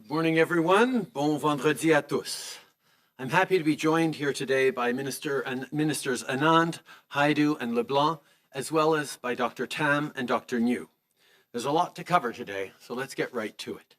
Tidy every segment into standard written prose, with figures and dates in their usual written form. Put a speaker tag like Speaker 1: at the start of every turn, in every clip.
Speaker 1: Good morning, everyone. Bon vendredi à tous. I'm happy to be joined here today by Ministers Anand, Hajdu, and Leblanc, as well as by Dr. Tam and Dr. Njoo. There's a lot to cover today, so let's get right to it.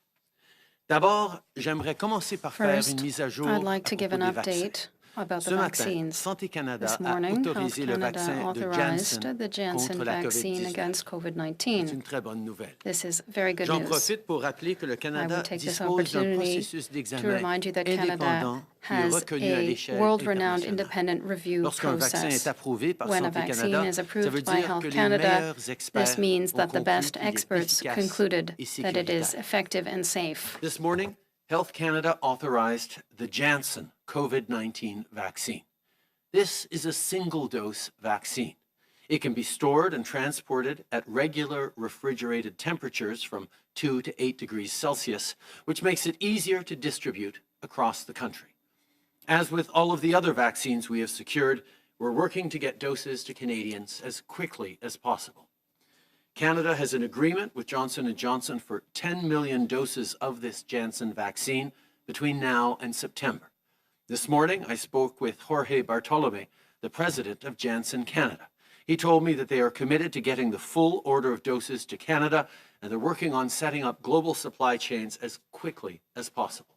Speaker 1: D'abord, j'aimerais commencer par faire une mise à jour
Speaker 2: I'd like to give an update about the vaccines. This morning, Health Canada authorized the Janssen vaccine against COVID-19. This is very good news. I will take this opportunity to remind you that Canada has a world-renowned independent review process. When a vaccine is approved by Health Canada, this means that the best experts concluded that it is effective and safe.
Speaker 1: This morning, Health Canada authorized the Janssen COVID-19 vaccine. This is a single-dose vaccine. It can be stored and transported at regular refrigerated temperatures from 2 to 8 degrees Celsius, which makes it easier to distribute across the country. As with all of the other vaccines we have secured, we're working to get doses to Canadians as quickly as possible. Canada has an agreement with Johnson & Johnson for 10 million doses of this Janssen vaccine between now and September. This morning, I spoke with Jorge Bartolome, the president of Janssen Canada. He told me that they are committed to getting the full order of doses to Canada, and they're working on setting up global supply chains as quickly as possible.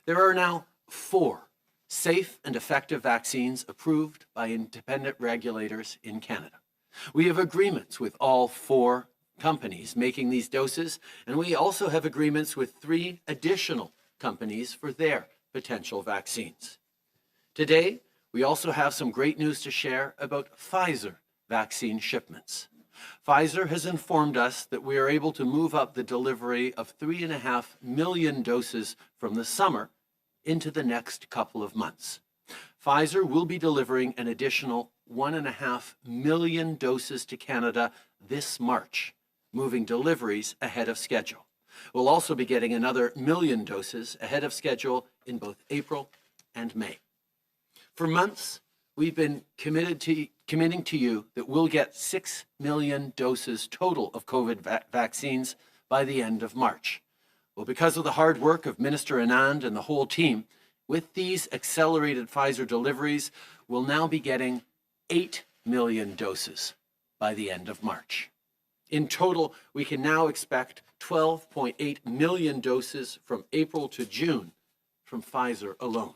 Speaker 1: There are now 4 safe and effective vaccines approved by independent regulators in Canada. We have agreements with all 4 companies making these doses, and we also have agreements with 3 additional companies for their potential vaccines. Today, we also have some great news to share about Pfizer vaccine shipments. Pfizer has informed us that we are able to move up the delivery of 3.5 million doses from the summer into the next couple of months. Pfizer will be delivering an additional 1.5 million doses to Canada this March, moving deliveries ahead of schedule. We'll also be getting another 1 million doses ahead of schedule in both April and May. For months, we've been committing to you that we'll get 6 million doses total of COVID vaccines by the end of March. Well, because of the hard work of Minister Anand and the whole team, with these accelerated Pfizer deliveries, we'll now be getting 8 million doses by the end of March. In total, we can now expect 12.8 million doses from April to June from Pfizer alone.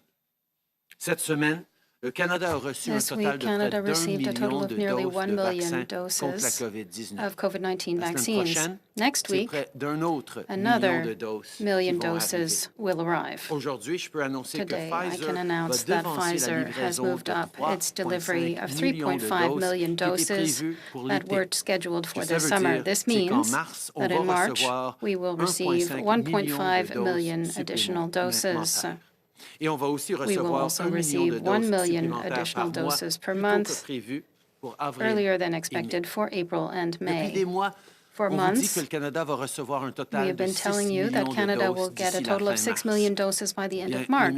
Speaker 1: Cette semaine, le Canada a reçu un total de
Speaker 2: Canada
Speaker 1: près
Speaker 2: received a total of nearly 1 million
Speaker 1: doses contre la
Speaker 2: doses
Speaker 1: COVID-19.
Speaker 2: of COVID-19
Speaker 1: La semaine
Speaker 2: vaccines.
Speaker 1: prochaine,
Speaker 2: Next
Speaker 1: c'est
Speaker 2: week,
Speaker 1: près d'un autre
Speaker 2: another
Speaker 1: million de doses qui
Speaker 2: million
Speaker 1: vont
Speaker 2: doses
Speaker 1: arriver.
Speaker 2: will arrive.
Speaker 1: Aujourd'hui, je peux annoncer que
Speaker 2: Today, I
Speaker 1: Pfizer
Speaker 2: can announce
Speaker 1: va
Speaker 2: that
Speaker 1: devancer la
Speaker 2: Pfizer has
Speaker 1: livraison
Speaker 2: moved
Speaker 1: de
Speaker 2: up its delivery
Speaker 1: 3,5
Speaker 2: of
Speaker 1: millions de
Speaker 2: 3.5 million
Speaker 1: doses qui étaient
Speaker 2: doses
Speaker 1: prévues pour
Speaker 2: that
Speaker 1: l'été.
Speaker 2: were scheduled for
Speaker 1: Ce que ça
Speaker 2: this
Speaker 1: veut
Speaker 2: summer.
Speaker 1: dire,
Speaker 2: This
Speaker 1: c'est qu'en
Speaker 2: means
Speaker 1: mars, on
Speaker 2: that
Speaker 1: va
Speaker 2: in March,
Speaker 1: recevoir
Speaker 2: we will receive 1.5 million additional doses.
Speaker 1: Et on va aussi
Speaker 2: We will
Speaker 1: recevoir
Speaker 2: also
Speaker 1: 1 million de
Speaker 2: receive 1
Speaker 1: doses
Speaker 2: million
Speaker 1: supplémentaires
Speaker 2: additional
Speaker 1: par mois,
Speaker 2: doses per
Speaker 1: plutôt
Speaker 2: month,
Speaker 1: que prévu pour avril
Speaker 2: earlier than
Speaker 1: et mai.
Speaker 2: expected for April and
Speaker 1: Depuis des
Speaker 2: May.
Speaker 1: mois,
Speaker 2: For
Speaker 1: on vous dit
Speaker 2: months,
Speaker 1: que le Canada va recevoir un
Speaker 2: we
Speaker 1: total
Speaker 2: have
Speaker 1: de
Speaker 2: been
Speaker 1: 6
Speaker 2: telling you that
Speaker 1: millions de
Speaker 2: Canada will
Speaker 1: doses
Speaker 2: get a
Speaker 1: d'ici la
Speaker 2: total
Speaker 1: fin
Speaker 2: of 6
Speaker 1: mars.
Speaker 2: million doses by the end
Speaker 1: Bien,
Speaker 2: of March.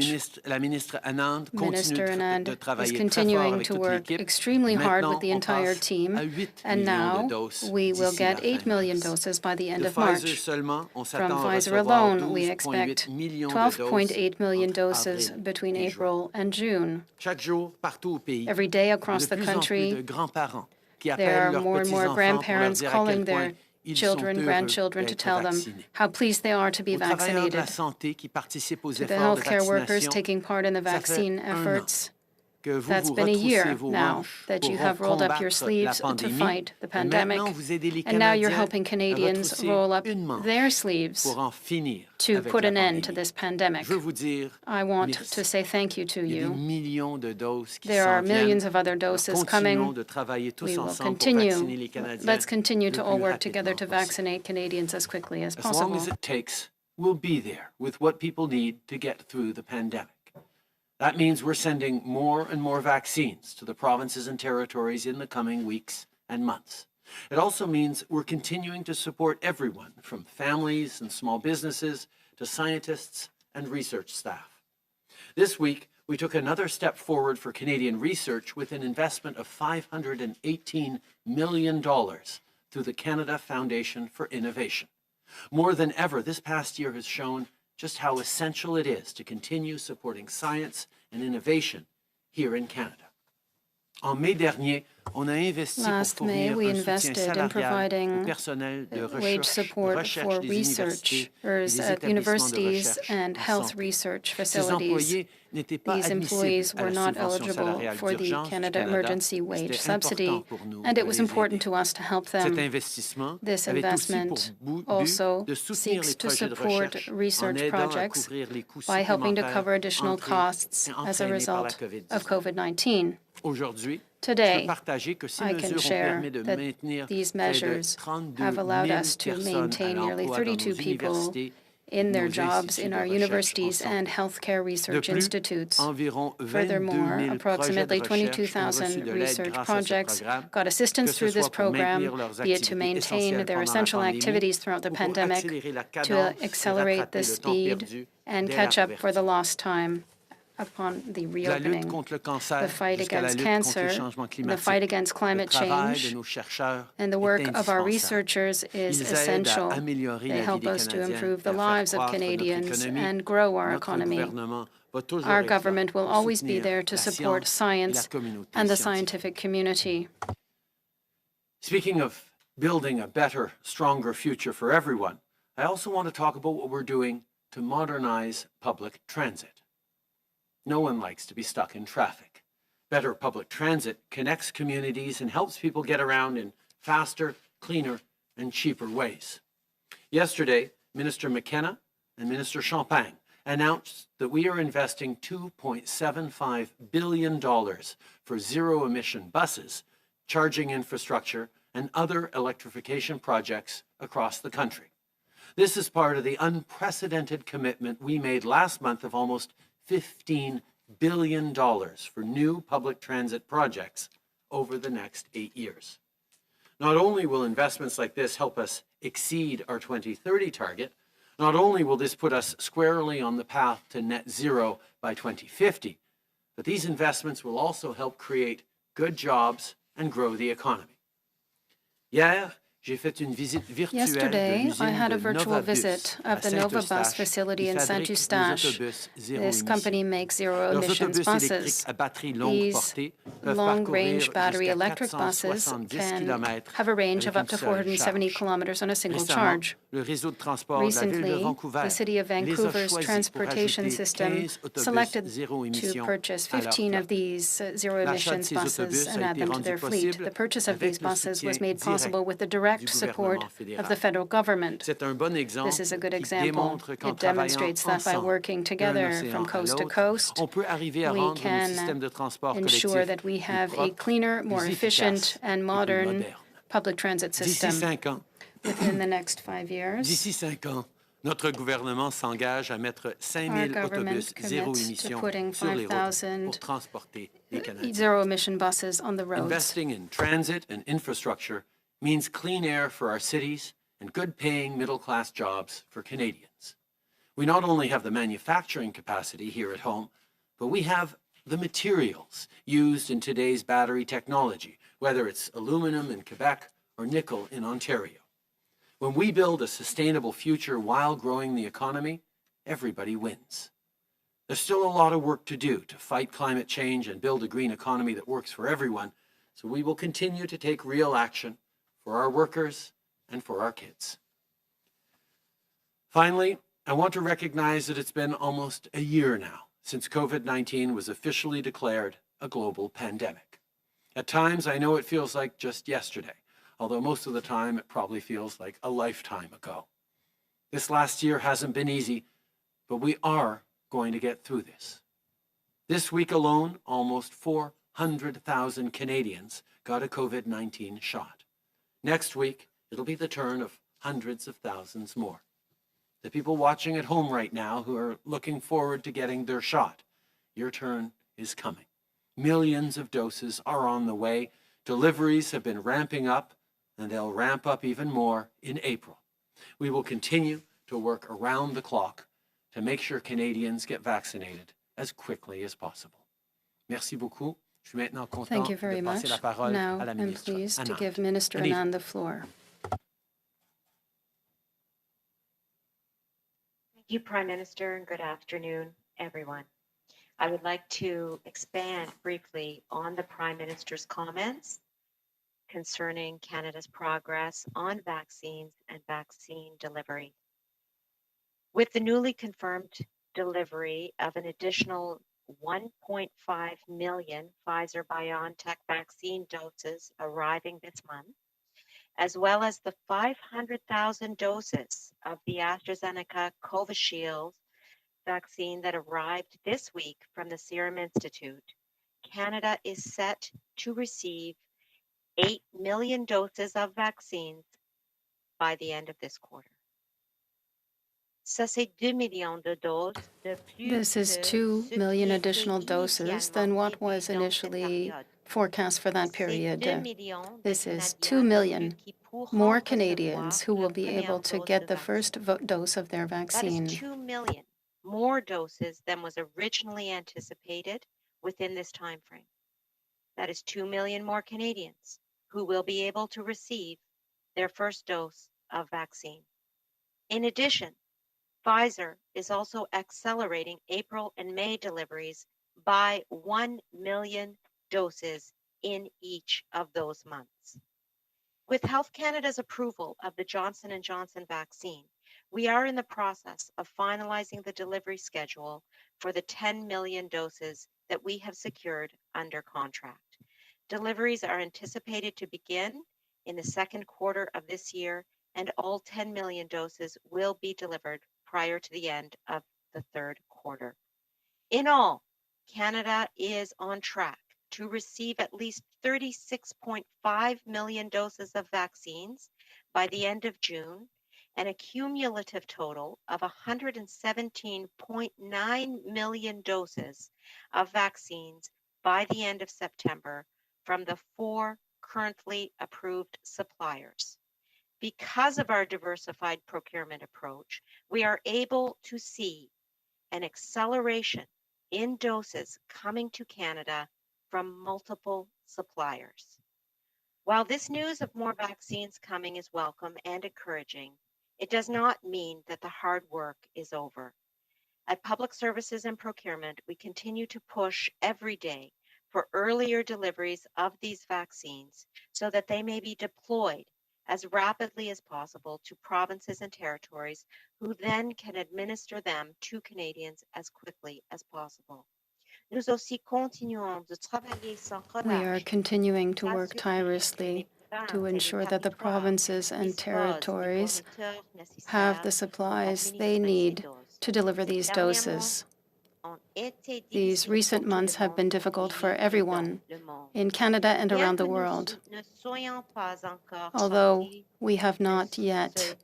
Speaker 1: la ministre Anand
Speaker 2: Minister
Speaker 1: continue
Speaker 2: Anand
Speaker 1: de
Speaker 2: is
Speaker 1: travailler très fort
Speaker 2: continuing
Speaker 1: avec
Speaker 2: to
Speaker 1: toute
Speaker 2: work
Speaker 1: l'équipe.
Speaker 2: extremely hard with
Speaker 1: Maintenant,
Speaker 2: the
Speaker 1: on
Speaker 2: entire
Speaker 1: passe
Speaker 2: team,
Speaker 1: à 8
Speaker 2: and
Speaker 1: millions de
Speaker 2: now
Speaker 1: doses
Speaker 2: we will
Speaker 1: d'ici
Speaker 2: get
Speaker 1: la
Speaker 2: 8
Speaker 1: fin
Speaker 2: million
Speaker 1: mars.
Speaker 2: doses by the end
Speaker 1: De
Speaker 2: of
Speaker 1: Pfizer
Speaker 2: March.
Speaker 1: seulement, on
Speaker 2: From
Speaker 1: s'attend à
Speaker 2: Pfizer
Speaker 1: recevoir
Speaker 2: alone, we
Speaker 1: 12,8
Speaker 2: expect
Speaker 1: millions de doses
Speaker 2: 12.8 million
Speaker 1: entre
Speaker 2: doses
Speaker 1: avril
Speaker 2: between
Speaker 1: et juin.
Speaker 2: April and June.
Speaker 1: Chaque jour, partout au pays,
Speaker 2: Every day across
Speaker 1: de
Speaker 2: the
Speaker 1: plus en plus
Speaker 2: country,
Speaker 1: de grands-parents qui
Speaker 2: there
Speaker 1: appellent
Speaker 2: are
Speaker 1: leurs
Speaker 2: more and more
Speaker 1: petits-enfants pour leur
Speaker 2: grandparents
Speaker 1: dire à
Speaker 2: calling
Speaker 1: quel point
Speaker 2: their
Speaker 1: ils sont
Speaker 2: children,
Speaker 1: heureux
Speaker 2: grandchildren to
Speaker 1: d'être
Speaker 2: tell them
Speaker 1: vaccinés.
Speaker 2: how pleased they are to be
Speaker 1: Aux travailleurs de la
Speaker 2: vaccinated.
Speaker 1: santé qui participent aux
Speaker 2: To the
Speaker 1: efforts de
Speaker 2: healthcare workers
Speaker 1: vaccination,
Speaker 2: taking part in the
Speaker 1: ça fait
Speaker 2: vaccine
Speaker 1: 1 an
Speaker 2: efforts,
Speaker 1: que vous
Speaker 2: that's
Speaker 1: vous
Speaker 2: been a
Speaker 1: retroussez
Speaker 2: year
Speaker 1: vos
Speaker 2: now
Speaker 1: manches
Speaker 2: that you
Speaker 1: pour
Speaker 2: have rolled up your
Speaker 1: combattre la
Speaker 2: sleeves to
Speaker 1: pandémie.
Speaker 2: fight the
Speaker 1: Et
Speaker 2: pandemic,
Speaker 1: maintenant, vous aidez les
Speaker 2: and now you're
Speaker 1: Canadiens
Speaker 2: helping
Speaker 1: à
Speaker 2: Canadians
Speaker 1: retrousser
Speaker 2: roll up
Speaker 1: une manche
Speaker 2: their sleeves
Speaker 1: pour en finir
Speaker 2: to
Speaker 1: avec
Speaker 2: put
Speaker 1: la
Speaker 2: an end to
Speaker 1: pandémie.
Speaker 2: this pandemic.
Speaker 1: Je veux vous dire
Speaker 2: I want
Speaker 1: merci.
Speaker 2: to say thank you to
Speaker 1: Il y a des
Speaker 2: you.
Speaker 1: millions de doses qui
Speaker 2: There
Speaker 1: s'en
Speaker 2: are
Speaker 1: viennent.
Speaker 2: millions of other
Speaker 1: Alors,
Speaker 2: doses
Speaker 1: continuons
Speaker 2: coming.
Speaker 1: de travailler tous
Speaker 2: We will
Speaker 1: ensemble pour vacciner les
Speaker 2: continue.
Speaker 1: Canadiens
Speaker 2: Let's continue
Speaker 1: le
Speaker 2: to all
Speaker 1: plus
Speaker 2: work together
Speaker 1: rapidement
Speaker 2: to
Speaker 1: possible.
Speaker 2: vaccinate Canadians as quickly as
Speaker 1: As long
Speaker 2: possible.
Speaker 1: as it takes, we'll be there with what people need to get through the pandemic. That means we're sending more and more vaccines to the provinces and territories in the coming weeks and months. It also means we're continuing to support everyone, from families and small businesses to scientists and research staff. This week, we took another step forward for Canadian research with an investment of $518 million through the Canada Foundation for Innovation. More than ever, this past year has shown just how essential it is to continue supporting science and innovation here in Canada. En mai dernier, on a investi
Speaker 2: Last May, we invested in providing wage support for researchers at universities and health research facilities. These employees were not eligible for the Canada Emergency Wage Subsidy, and it was important to us to help them. This investment also seeks to support research projects by helping to cover additional costs as a result of COVID-19. Today, I can share that these measures have allowed us to maintain nearly 32 people in their jobs in our universities and healthcare research institutes. Furthermore, approximately 22,000 research projects got assistance through this program, be it to maintain their essential activities throughout the pandemic, to accelerate the speed and catch up for the lost time upon the reopening. The fight against cancer, the fight against climate change, and the work of our researchers is essential. They help us to improve the lives of Canadians and grow our economy. Our government will always be there to support science and the scientific community.
Speaker 1: Speaking of building a better, stronger future for everyone, I also want to talk about what we're doing to modernize public transit. No one likes to be stuck in traffic. Better public transit connects communities and helps people get around in faster, cleaner, and cheaper ways. Yesterday, Minister McKenna and Minister Champagne announced that we are investing $2.75 billion for zero-emission buses, charging infrastructure, and other electrification projects across the country. This is part of the unprecedented commitment we made last month of almost $15 billion for new public transit projects over the next 8 years. Not only will investments like this help us exceed our 2030 target, not only will this put us squarely on the path to net zero by 2050, but these investments will also help create good jobs and grow the economy.
Speaker 2: Yesterday, I had a virtual visit of the Nova Bus facility in Saint-Eustache. This company makes zero-emissions buses. These long-range battery electric buses can have a range of up to 470 kilometers on a single charge. Recently, the City of Vancouver's transportation system selected to purchase 15 of these zero-emissions buses and add them to their fleet. The purchase of these buses was made possible with the direct support of the federal government. This is a good example. It demonstrates that by working together from coast to coast, we can ensure that we have a cleaner, more efficient, and modern public transit system. Within the next 5 years,
Speaker 1: Notre gouvernement s'engage à mettre 5,000 autobus zéro émission sur les routes pour transporter les Canadiens.
Speaker 2: Zero-emission buses on the roads.
Speaker 1: Investing in transit and infrastructure means clean air for our cities and good-paying middle-class jobs for Canadians. We not only have the manufacturing capacity here at home, but we have the materials used in today's battery technology, whether it's aluminum in Quebec or nickel in Ontario. When we build a sustainable future while growing the economy, everybody wins. There's still a lot of work to do to fight climate change and build a green economy that works for everyone, so we will continue to take real action for our workers and for our kids. Finally, I want to recognize that it's been almost a year now since COVID-19 was officially declared a global pandemic. At times, I know it feels like just yesterday, although most of the time it probably feels like a lifetime ago. This last year hasn't been easy, but we are going to get through this. This week alone, almost 400,000 Canadians got a COVID-19 shot. Next week, it'll be the turn of hundreds of thousands more. The people watching at home right now who are looking forward to getting their shot, your turn is coming. Millions of doses are on the way. Deliveries have been ramping up, and they'll ramp up even more in April. We will continue to work around the clock to make sure Canadians get vaccinated as quickly as possible. Merci beaucoup.
Speaker 2: Thank you very much. Now I'm pleased to give Minister Anand the floor.
Speaker 3: you, Prime Minister, and good afternoon, everyone. I would like to expand briefly on the Prime Minister's comments concerning Canada's progress on vaccines and vaccine delivery. With the newly confirmed delivery of an additional 1.5 million Pfizer BioNTech vaccine doses arriving this month, as well as the 500,000 doses of the AstraZeneca Covishield vaccine that arrived this week from the Serum Institute, Canada is set to receive 8 million doses of vaccines by the end of this quarter.
Speaker 2: This is 2 million additional doses than what was initially forecast for that period. This is 2 million more Canadians who will be able to get the first dose of their vaccine.
Speaker 3: That is 2 million more doses than was originally anticipated within this time frame. That is 2 million more Canadians who will be able to receive their first dose of vaccine. In addition, Pfizer is also accelerating April and May deliveries by 1 million doses in each of those months. With Health Canada's approval of the Johnson & Johnson vaccine, we are in the process of finalizing the delivery schedule for the 10 million doses that we have secured under contract. Deliveries are anticipated to begin in the second quarter of this year, and all 10 million doses will be delivered prior to the end of the third quarter. In all, Canada is on track to receive at least 36.5 million doses of vaccines by the end of June, and a cumulative total of 117.9 million doses of vaccines by the end of September from the 4 currently approved suppliers. Because of our diversified procurement approach, we are able to see an acceleration in doses coming to Canada from multiple suppliers. While this news of more vaccines coming is welcome and encouraging, it does not mean that the hard work is over. At Public Services and Procurement, we continue to push every day for earlier deliveries of these vaccines so that they may be deployed as rapidly as possible to provinces and territories who then can administer them to Canadians as quickly as possible.
Speaker 2: We are continuing to work tirelessly to ensure that the provinces and territories have the supplies they need to deliver these doses. These recent months have been difficult for everyone in Canada and around the world. Although we have not yet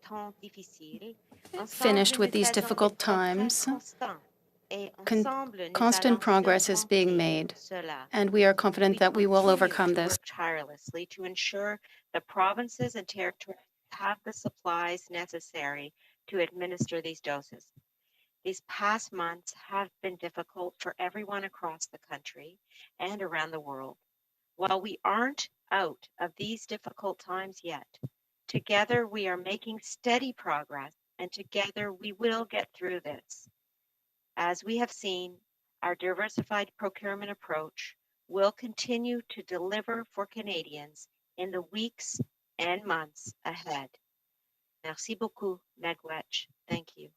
Speaker 2: finished with these difficult times, constant progress is being made, and we are confident that we will overcome this.
Speaker 3: Tirelessly to ensure the provinces and territories have the supplies necessary to administer these doses. These past months have been difficult for everyone across the country and around the world. While we aren't out of these difficult times yet, together we are making steady progress, and together we will get through this. As we have seen, our diversified procurement approach will continue to deliver for Canadians in the weeks and months ahead. Merci beaucoup, Miigwech. Thank you.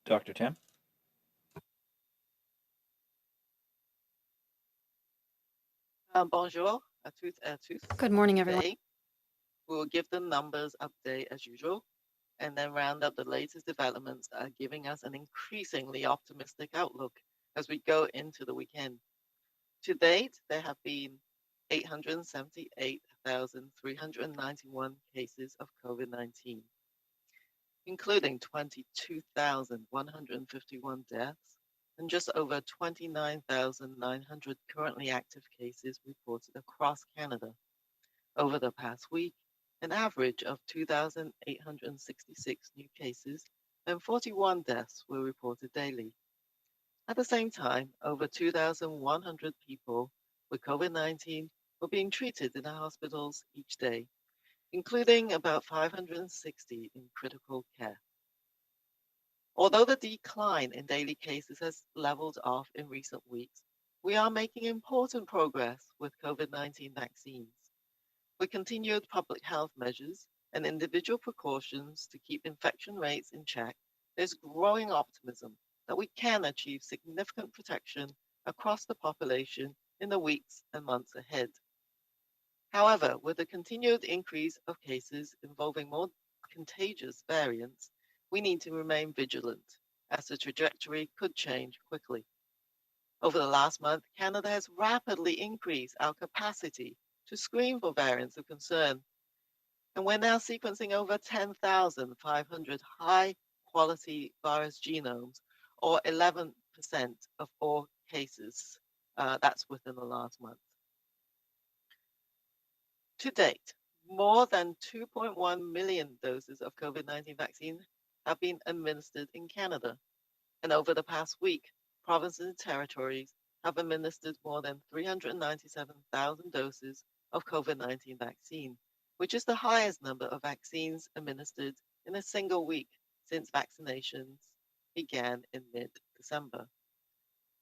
Speaker 4: Dr. Tam.
Speaker 5: Bonjour à toutes et à tous.
Speaker 2: Good morning, everyone.
Speaker 5: Today, we will give the numbers update as usual, and then round up the latest developments that are giving us an increasingly optimistic outlook as we go into the weekend. To date, there have been 878,391 cases of COVID-19, including 22,151 deaths and just over 29,900 currently active cases reported across Canada. Over the past week, an average of 2,866 new cases and 41 deaths were reported daily. At the same time, over 2,100 people with COVID-19 were being treated in the hospitals each day, including about 560 in critical care. Although the decline in daily cases has leveled off in recent weeks, we are making important progress with COVID-19 vaccines. With continued public health measures and individual precautions to keep infection rates in check, there's growing optimism that we can achieve significant protection across the population in the weeks and months ahead. However, with the continued increase of cases involving more contagious variants, we need to remain vigilant, as the trajectory could change quickly. Over the last month, Canada has rapidly increased our capacity to screen for variants of concern, and we're now sequencing over 10,500 high-quality virus genomes, or 11% of all cases. That's within the last month. To date, more than 2.1 million doses of COVID-19 vaccine have been administered in Canada. And over the past week, provinces and territories have administered more than 397,000 doses of COVID-19 vaccine, which is the highest number of vaccines administered in a single week since vaccinations began in mid-December.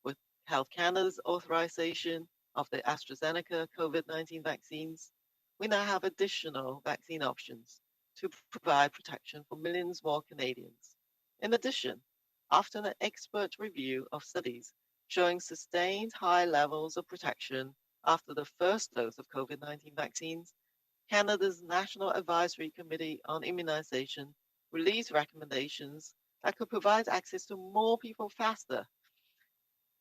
Speaker 5: With Health Canada's authorization of the AstraZeneca COVID-19 vaccines, we now have additional vaccine options to provide protection for millions more Canadians. In addition, after an expert review of studies showing sustained high levels of protection after the first dose of COVID-19 vaccines, Canada's National Advisory Committee on Immunization released recommendations that could provide access to more people faster.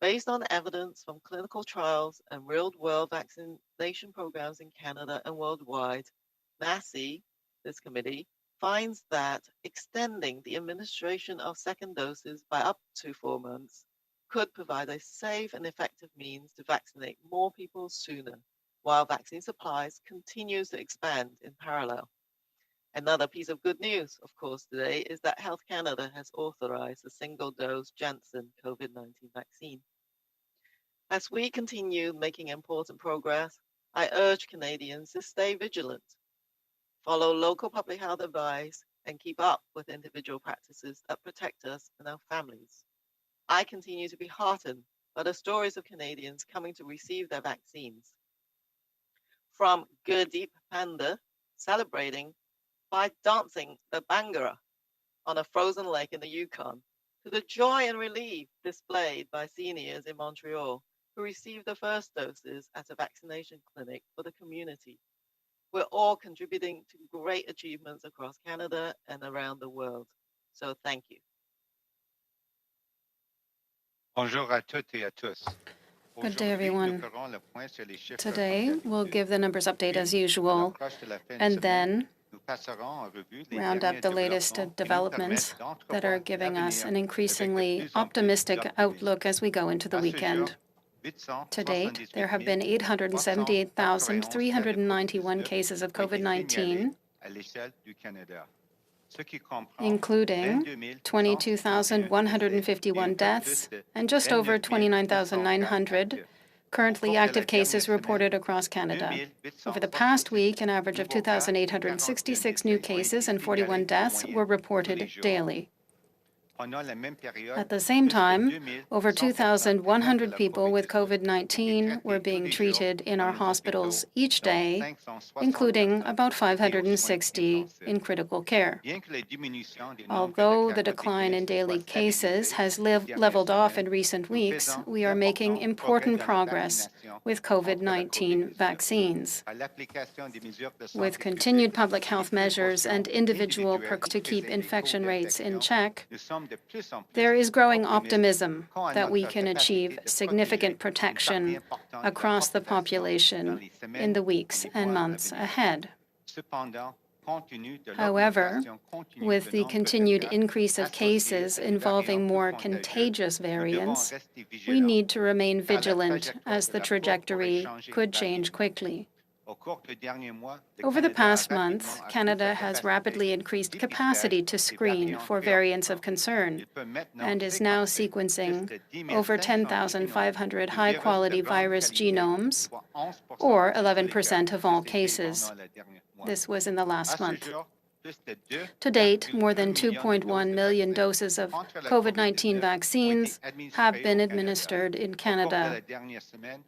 Speaker 5: Based on evidence from clinical trials and real-world vaccination programs in Canada and worldwide, NACI, this committee, finds that extending the administration of second doses by up to 4 months could provide a safe and effective means to vaccinate more people sooner, while vaccine supplies continues to expand in parallel. Another piece of good news, of course, today is that Health Canada has authorized a single-dose Janssen COVID-19 vaccine. As we continue making important progress, I urge Canadians to stay vigilant, follow local public health advice, and keep up with individual practices that protect us and our families. I continue to be heartened by the stories of Canadians coming to receive their vaccines. From Gurdeep Panda celebrating by dancing the Bhangra on a frozen lake in the Yukon, to the joy and relief displayed by seniors in Montreal who received the first doses at a vaccination clinic for the community. We're all contributing to great achievements across Canada and around the world. So thank you.
Speaker 6: Bonjour à toutes et à tous.
Speaker 2: Good day, everyone. Today, we'll give the numbers update as usual, and then round up the latest developments that are giving us an increasingly optimistic outlook as we go into the weekend. To date, there have been 878,391 cases of COVID-19, including 22,151 deaths and just over 29,900 currently active cases reported across Canada. Over the past week, an average of 2,866 new cases and 41 deaths were reported daily. At the same time, over 2,100 people with COVID-19 were being treated in our hospitals each day, including about 560 in critical care. Although the decline in daily cases has leveled off in recent weeks, we are making important progress with COVID-19 vaccines. With continued public health measures and individual precautions to keep infection rates in check, there is growing optimism that we can achieve significant protection across the population in the weeks and months ahead. However, with the continued increase of cases involving more contagious variants, we need to remain vigilant as the trajectory could change quickly. Over the past month, Canada has rapidly increased capacity to screen for variants of concern and is now sequencing over 10,500 high-quality virus genomes, or 11% of all cases. This was in the last month. To date, more than 2.1 million doses of COVID-19 vaccines have been administered in Canada.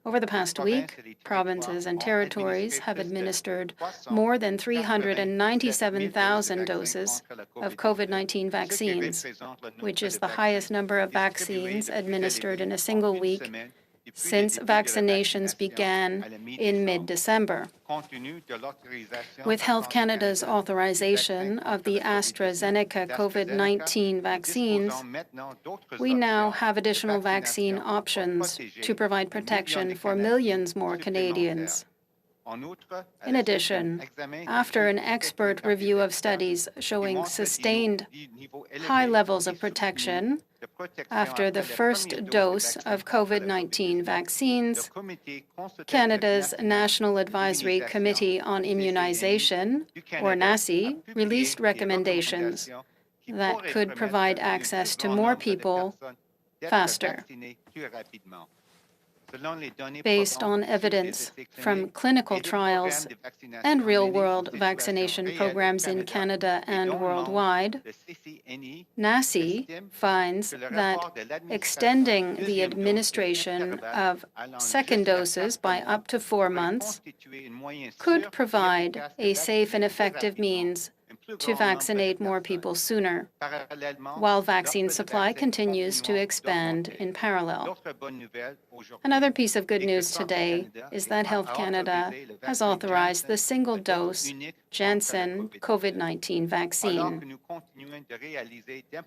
Speaker 2: Over the past week, provinces and territories have administered more than 397,000 doses of COVID-19 vaccines, which is the highest number of vaccines administered in a single week since vaccinations began in mid-December. With Health Canada's authorization of the AstraZeneca COVID-19 vaccines, we now have additional vaccine options to provide protection for millions more Canadians. In addition, after an expert review of studies showing sustained high levels of protection after the first dose of COVID-19 vaccines, Canada's National Advisory Committee on Immunization, or NACI, released recommendations that could provide access to more people faster. Based on evidence from clinical trials and real-world vaccination programs in Canada and worldwide, NACI finds that extending the administration of second doses by up to 4 months could provide a safe and effective means to vaccinate more people sooner, while vaccine supply continues to expand in parallel. Another piece of good news today is that Health Canada has authorized the single-dose Janssen COVID-19 vaccine.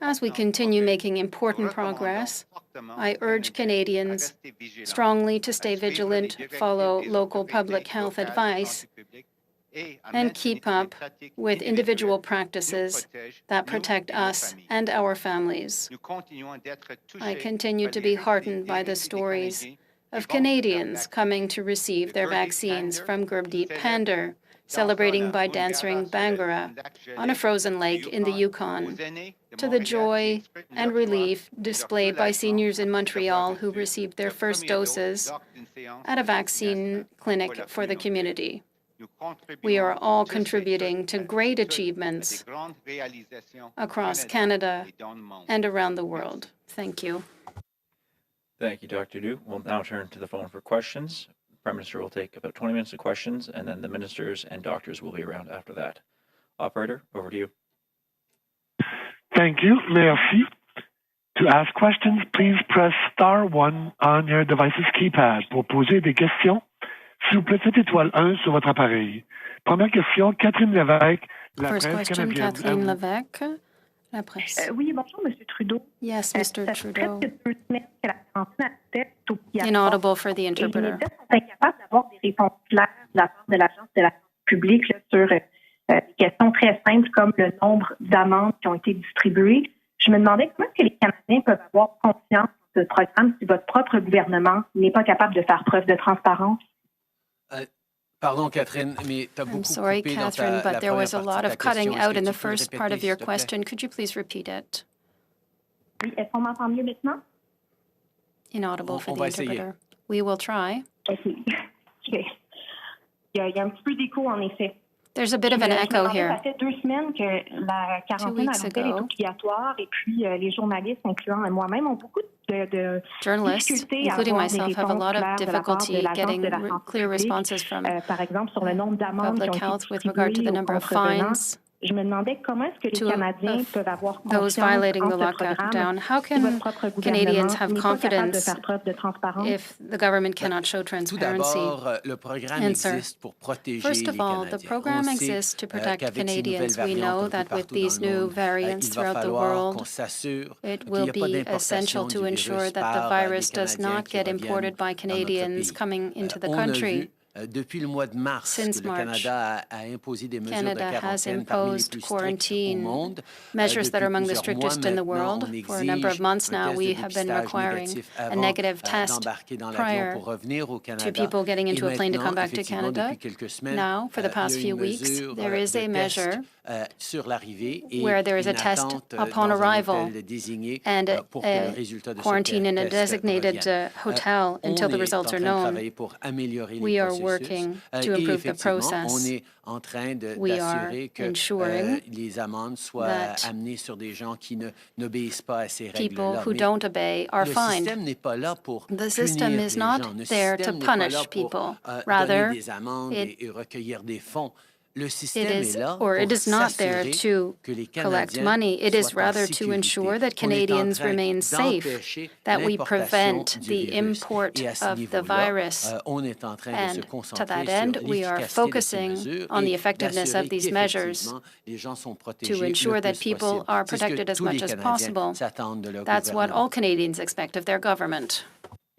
Speaker 2: As we continue making important progress, I urge Canadians strongly to stay vigilant, follow local public health advice, and keep up with individual practices that protect us and our families. I continue to be heartened by the stories of Canadians coming to receive their vaccines from Gurdeep Pander, celebrating by dancing Bhangra on a frozen lake in the Yukon, to the joy and relief displayed by seniors in Montreal who received their first doses at a vaccine clinic for the community. We are all contributing to great achievements across Canada and around the world. Thank you.
Speaker 4: Thank you, Dr. Du. We'll now turn to the phone for questions. The Prime Minister will take about 20 minutes of questions, and then the ministers and doctors will be around after that. Operator, over to you.
Speaker 7: Thank you. Merci. To ask questions, please press *1 on your device's keypad. Pour poser des questions, s'il vous plaît, faites étoile 1 sur votre appareil. Première question, Catherine Lévesque, La
Speaker 2: First
Speaker 7: Presse
Speaker 2: question,
Speaker 7: canadienne.
Speaker 2: Kathleen Lévesque, La Presse.
Speaker 8: Oui, bonjour, M. Trudeau.
Speaker 2: Yes, Mr. Trudeau.
Speaker 8: Ça fait 2 semaines que la quarantaine est obligatoire.
Speaker 2: Inaudible for the
Speaker 8: Et les
Speaker 2: interpreter.
Speaker 8: médias sont incapables d'avoir des réponses claires de la part de l'Agence de la santé publique là, sur des questions très simples comme le nombre d'amendes qui ont été distribuées. Je me demandais comment est-ce que les Canadiens peuvent avoir confiance dans ce programme si votre propre gouvernement n'est pas capable de faire preuve de transparence.
Speaker 1: Pardon, Catherine, mais tu as beaucoup
Speaker 2: I'm sorry,
Speaker 1: coupé dans
Speaker 2: Catherine,
Speaker 1: la
Speaker 2: but there was a
Speaker 1: première
Speaker 2: lot
Speaker 1: partie de
Speaker 2: of
Speaker 1: ta
Speaker 2: cutting
Speaker 1: question. Est-ce
Speaker 2: out
Speaker 1: que
Speaker 2: in the
Speaker 1: tu peux
Speaker 2: first part
Speaker 1: répéter,
Speaker 2: of your
Speaker 1: s'il te plaît?
Speaker 2: question. Could you please repeat it?
Speaker 8: Oui, est-ce qu'on m'entend mieux maintenant?
Speaker 2: Inaudible for
Speaker 1: On
Speaker 2: the
Speaker 1: va essayer.
Speaker 2: interpreter. We will try.
Speaker 8: OK. OK. Il y a un petit peu d'écho, en effet.
Speaker 2: There's a bit of an
Speaker 8: Je me
Speaker 2: echo
Speaker 8: demandais,
Speaker 2: here.
Speaker 8: Ça fait 2 semaines que la quarantaine à
Speaker 2: weeks
Speaker 8: l'hôtel est
Speaker 2: ago.
Speaker 8: obligatoire et puis les journalistes, incluant moi-même, ont beaucoup de
Speaker 2: Journalists,
Speaker 8: difficultés à
Speaker 2: including
Speaker 8: avoir des
Speaker 2: myself, have a
Speaker 8: réponses
Speaker 2: lot of
Speaker 8: claires de la part de
Speaker 2: difficulty
Speaker 8: l'Agence
Speaker 2: getting
Speaker 8: de la santé
Speaker 2: clear
Speaker 8: publique.
Speaker 2: responses from
Speaker 8: Par exemple, sur le nombre d'amendes qui ont
Speaker 2: public
Speaker 8: été
Speaker 2: health with regard to the
Speaker 8: distribuées aux
Speaker 2: number of
Speaker 8: contrevenants.
Speaker 2: fines
Speaker 8: Je me demandais comment est-ce que les
Speaker 2: to
Speaker 8: Canadiens peuvent avoir
Speaker 2: those
Speaker 8: confiance
Speaker 2: violating
Speaker 8: en
Speaker 2: the
Speaker 8: ce programme
Speaker 2: lockdown. How
Speaker 8: si votre
Speaker 2: can
Speaker 8: propre
Speaker 2: Canadians
Speaker 8: gouvernement
Speaker 2: have
Speaker 8: n'est pas capable de
Speaker 2: confidence
Speaker 8: faire preuve de transparence?
Speaker 2: if the government cannot show
Speaker 1: Tout
Speaker 2: transparency?
Speaker 1: d'abord, le programme
Speaker 2: Answer.
Speaker 1: existe pour protéger
Speaker 2: First
Speaker 1: les
Speaker 2: of all, the
Speaker 1: Canadiens.
Speaker 2: program
Speaker 1: On sait
Speaker 2: exists to protect
Speaker 1: qu'avec ces nouvelles
Speaker 2: Canadians. We
Speaker 1: variantes
Speaker 2: know
Speaker 1: un peu
Speaker 2: that with
Speaker 1: partout
Speaker 2: these
Speaker 1: dans le
Speaker 2: new
Speaker 1: monde,
Speaker 2: variants
Speaker 1: il va
Speaker 2: throughout the
Speaker 1: falloir
Speaker 2: world,
Speaker 1: qu'on s'assure
Speaker 2: it
Speaker 1: qu'il
Speaker 2: will
Speaker 1: n'y a pas
Speaker 2: be
Speaker 1: d'importation
Speaker 2: essential to
Speaker 1: du
Speaker 2: ensure
Speaker 1: virus
Speaker 2: that the
Speaker 1: par les
Speaker 2: virus does
Speaker 1: Canadiens
Speaker 2: not
Speaker 1: qui
Speaker 2: get
Speaker 1: reviennent
Speaker 2: imported by
Speaker 1: dans notre
Speaker 2: Canadians
Speaker 1: pays.
Speaker 2: coming into the
Speaker 1: On a
Speaker 2: country.
Speaker 1: vu Depuis le mois de mars,
Speaker 2: Since
Speaker 1: que le
Speaker 2: March,
Speaker 1: Canada a imposé des mesures de
Speaker 2: Canada has
Speaker 1: quarantaine parmi les
Speaker 2: imposed
Speaker 1: plus strictes au
Speaker 2: quarantine
Speaker 1: monde.
Speaker 2: measures that are
Speaker 1: Depuis
Speaker 2: among the
Speaker 1: plusieurs mois
Speaker 2: strictest in the
Speaker 1: maintenant,
Speaker 2: world.
Speaker 1: on
Speaker 2: For a number of
Speaker 1: exige
Speaker 2: months
Speaker 1: un
Speaker 2: now,
Speaker 1: test
Speaker 2: we
Speaker 1: de
Speaker 2: have been
Speaker 1: dépistage
Speaker 2: requiring
Speaker 1: négatif
Speaker 2: a
Speaker 1: avant
Speaker 2: negative test
Speaker 1: d'embarquer dans l'avion
Speaker 2: prior
Speaker 1: pour revenir au
Speaker 2: to
Speaker 1: Canada.
Speaker 2: people getting into a plane to come back to
Speaker 1: Effectivement,
Speaker 2: Canada.
Speaker 1: depuis quelques semaines,
Speaker 2: Now, for the past
Speaker 1: il y a
Speaker 2: few
Speaker 1: une
Speaker 2: weeks,
Speaker 1: mesure
Speaker 2: there is
Speaker 1: de
Speaker 2: a measure
Speaker 1: test sur l'arrivée et
Speaker 2: where there is a
Speaker 1: une
Speaker 2: test
Speaker 1: attente
Speaker 2: upon
Speaker 1: dans un
Speaker 2: arrival
Speaker 1: hôtel désigné
Speaker 2: and
Speaker 1: pour que le
Speaker 2: a
Speaker 1: résultat de ce
Speaker 2: quarantine in a
Speaker 1: test
Speaker 2: designated
Speaker 1: revienne.
Speaker 2: hotel until the results are
Speaker 1: On est en train de
Speaker 2: known.
Speaker 1: travailler pour améliorer
Speaker 2: We
Speaker 1: les
Speaker 2: are
Speaker 1: processus.
Speaker 2: working to
Speaker 1: Et
Speaker 2: improve the
Speaker 1: effectivement,
Speaker 2: process.
Speaker 1: on est en train
Speaker 2: We are
Speaker 1: d'assurer que
Speaker 2: ensuring
Speaker 1: les amendes soient
Speaker 2: that
Speaker 1: amenées sur des gens qui n'obéissent pas à ces
Speaker 2: people
Speaker 1: règles-là.
Speaker 2: who
Speaker 1: Mais
Speaker 2: don't obey are
Speaker 1: le
Speaker 2: fined.
Speaker 1: système n'est pas là pour
Speaker 2: The system
Speaker 1: punir
Speaker 2: is
Speaker 1: les
Speaker 2: not
Speaker 1: gens. Le
Speaker 2: there to
Speaker 1: système n'est pas là
Speaker 2: punish
Speaker 1: pour
Speaker 2: people.
Speaker 1: donner
Speaker 2: Rather,
Speaker 1: des amendes
Speaker 2: it
Speaker 1: et recueillir des fonds. Le
Speaker 2: It
Speaker 1: système est
Speaker 2: is,
Speaker 1: là
Speaker 2: or
Speaker 1: pour
Speaker 2: it is not there
Speaker 1: s'assurer
Speaker 2: to
Speaker 1: que les
Speaker 2: collect
Speaker 1: Canadiens
Speaker 2: money. It is
Speaker 1: soient en
Speaker 2: rather to
Speaker 1: sécurité.
Speaker 2: ensure that
Speaker 1: On est en
Speaker 2: Canadians
Speaker 1: train
Speaker 2: remain safe,
Speaker 1: d'empêcher
Speaker 2: that we
Speaker 1: l'importation
Speaker 2: prevent
Speaker 1: du
Speaker 2: the
Speaker 1: virus.
Speaker 2: import
Speaker 1: Et à ce
Speaker 2: of the
Speaker 1: niveau-là,
Speaker 2: virus.
Speaker 1: on est en train de se
Speaker 2: And to
Speaker 1: concentrer
Speaker 2: that
Speaker 1: sur
Speaker 2: end, we are
Speaker 1: l'efficacité de ces
Speaker 2: focusing
Speaker 1: mesures
Speaker 2: on the
Speaker 1: et
Speaker 2: effectiveness of
Speaker 1: d'assurer
Speaker 2: these measures
Speaker 1: qu'effectivement, les gens sont protégés
Speaker 2: to
Speaker 1: le
Speaker 2: ensure that
Speaker 1: plus
Speaker 2: people
Speaker 1: possible.
Speaker 2: are
Speaker 1: C'est ce que
Speaker 2: protected as
Speaker 1: tous les
Speaker 2: much as
Speaker 1: Canadiens
Speaker 2: possible.
Speaker 1: s'attendent de leur
Speaker 2: That's what
Speaker 1: gouvernement.
Speaker 2: all Canadians expect of their government.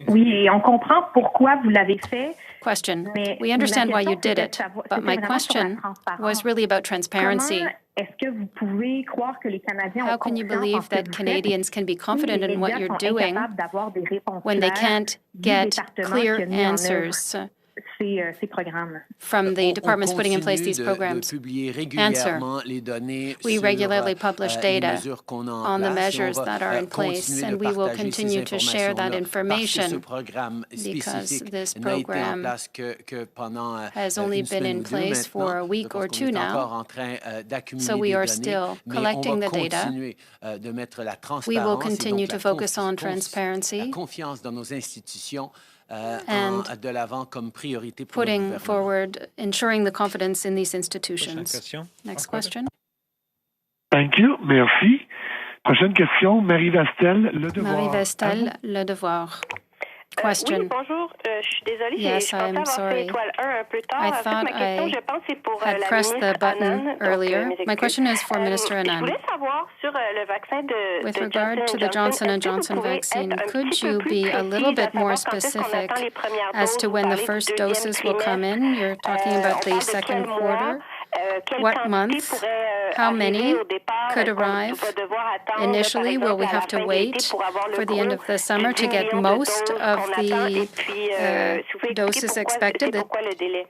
Speaker 8: Oui, et on comprend pourquoi vous l'avez fait.
Speaker 2: Question.
Speaker 8: Mais
Speaker 2: We understand why you
Speaker 8: ma question,
Speaker 2: did it,
Speaker 8: c'était
Speaker 2: but my
Speaker 8: vraiment sur la
Speaker 2: question
Speaker 8: transparence.
Speaker 2: was really about transparency.
Speaker 8: Comment est-ce que vous pouvez croire que les Canadiens
Speaker 2: How
Speaker 8: ont
Speaker 2: can you
Speaker 8: confiance en
Speaker 2: believe
Speaker 8: ce que
Speaker 2: that
Speaker 8: vous
Speaker 2: Canadians
Speaker 8: faites
Speaker 2: can be
Speaker 8: si
Speaker 2: confident
Speaker 8: les
Speaker 2: in what
Speaker 8: médias
Speaker 2: you're
Speaker 8: sont
Speaker 2: doing
Speaker 8: incapables d'avoir des réponses
Speaker 2: when they
Speaker 8: claires
Speaker 2: can't
Speaker 8: du
Speaker 2: get
Speaker 8: département
Speaker 2: clear
Speaker 8: qui a mis en œuvre
Speaker 2: answers
Speaker 8: ces programmes?
Speaker 2: from the departments putting in place
Speaker 1: continue
Speaker 2: these programs?
Speaker 1: de publier
Speaker 2: Answer.
Speaker 1: régulièrement les données
Speaker 2: We
Speaker 1: sur
Speaker 2: regularly publish
Speaker 1: les
Speaker 2: data
Speaker 1: mesures qu'on a en
Speaker 2: on the
Speaker 1: place.
Speaker 2: measures
Speaker 1: Et on
Speaker 2: that
Speaker 1: va
Speaker 2: are in place,
Speaker 1: continuer
Speaker 2: and
Speaker 1: de
Speaker 2: we will
Speaker 1: partager
Speaker 2: continue
Speaker 1: ces
Speaker 2: to share that
Speaker 1: informations-là parce que ce
Speaker 2: information
Speaker 1: programme
Speaker 2: because
Speaker 1: spécifique
Speaker 2: this
Speaker 1: n'a été en
Speaker 2: program
Speaker 1: place que pendant
Speaker 2: has only
Speaker 1: une
Speaker 2: been
Speaker 1: semaine
Speaker 2: in
Speaker 1: ou deux
Speaker 2: place for a
Speaker 1: maintenant,
Speaker 2: week or
Speaker 1: parce
Speaker 2: two
Speaker 1: qu'on est
Speaker 2: now.
Speaker 1: encore en train d'accumuler
Speaker 2: So we
Speaker 1: des
Speaker 2: are
Speaker 1: données,
Speaker 2: still
Speaker 1: mais on
Speaker 2: collecting
Speaker 1: va
Speaker 2: the data.
Speaker 1: continuer de mettre la transparence
Speaker 2: We will
Speaker 1: et
Speaker 2: continue
Speaker 1: donc
Speaker 2: to focus on transparency
Speaker 1: la confiance dans nos institutions
Speaker 2: and
Speaker 1: de l'avant comme priorité pour le
Speaker 2: putting
Speaker 1: gouvernement.
Speaker 2: forward ensuring the confidence in these
Speaker 4: Prochaine
Speaker 2: institutions.
Speaker 4: question.
Speaker 2: Next
Speaker 4: Operator.
Speaker 2: question.
Speaker 7: Thank you. Merci. Prochaine question, Marie-Vestel, Le Devoir.
Speaker 2: Marie-Vestel,
Speaker 7: À vous.
Speaker 2: Le Devoir.
Speaker 9: Oui,
Speaker 2: Question.
Speaker 9: bonjour. Je suis désolée,
Speaker 2: Yes,
Speaker 9: je pensais
Speaker 2: I'm
Speaker 9: avoir fait
Speaker 2: sorry.
Speaker 9: étoile 1 un peu tard.
Speaker 2: I
Speaker 9: En fait,
Speaker 2: thought
Speaker 9: ma question,
Speaker 2: I
Speaker 9: je pense, c'est pour
Speaker 2: had
Speaker 9: la
Speaker 2: pressed the
Speaker 9: ministre
Speaker 2: button
Speaker 9: Anand.
Speaker 2: earlier.
Speaker 9: Donc,
Speaker 2: My question is for Minister
Speaker 9: Je
Speaker 2: Anand.
Speaker 9: voulais savoir sur le vaccin
Speaker 2: With
Speaker 9: de
Speaker 2: regard to the Johnson &
Speaker 9: est-ce que vous
Speaker 2: Johnson
Speaker 9: pouvez
Speaker 2: vaccine,
Speaker 9: être un
Speaker 2: could
Speaker 9: petit peu
Speaker 2: you
Speaker 9: plus
Speaker 2: be a little
Speaker 9: précise à
Speaker 2: bit more
Speaker 9: savoir quand est-ce qu'on
Speaker 2: specific
Speaker 9: attend les premières
Speaker 2: as
Speaker 9: doses?
Speaker 2: to
Speaker 9: Vous
Speaker 2: when the
Speaker 9: parlez du
Speaker 2: first
Speaker 9: deuxième
Speaker 2: doses will come
Speaker 9: trimestre.
Speaker 2: in? You're talking
Speaker 9: On
Speaker 2: about the
Speaker 9: parle de
Speaker 2: second
Speaker 9: quel mois?
Speaker 2: quarter.
Speaker 9: Quelle
Speaker 2: What
Speaker 9: quantité
Speaker 2: month?
Speaker 9: pourrait
Speaker 2: How many
Speaker 9: arriver au départ?
Speaker 2: could
Speaker 9: Est-ce qu'on
Speaker 2: arrive?
Speaker 9: va devoir attendre,
Speaker 2: Initially,
Speaker 9: par
Speaker 2: will we
Speaker 9: exemple, à la
Speaker 2: have to
Speaker 9: fin de l'été
Speaker 2: wait
Speaker 9: pour avoir le
Speaker 2: for the end
Speaker 9: gros
Speaker 2: of the summer
Speaker 9: du
Speaker 2: to
Speaker 9: 10
Speaker 2: get
Speaker 9: millions de
Speaker 2: most
Speaker 9: doses
Speaker 2: of
Speaker 9: qu'on attend? Et
Speaker 2: the
Speaker 9: puis, si vous pouvez expliquer
Speaker 2: doses expected?
Speaker 9: pourquoi le délai?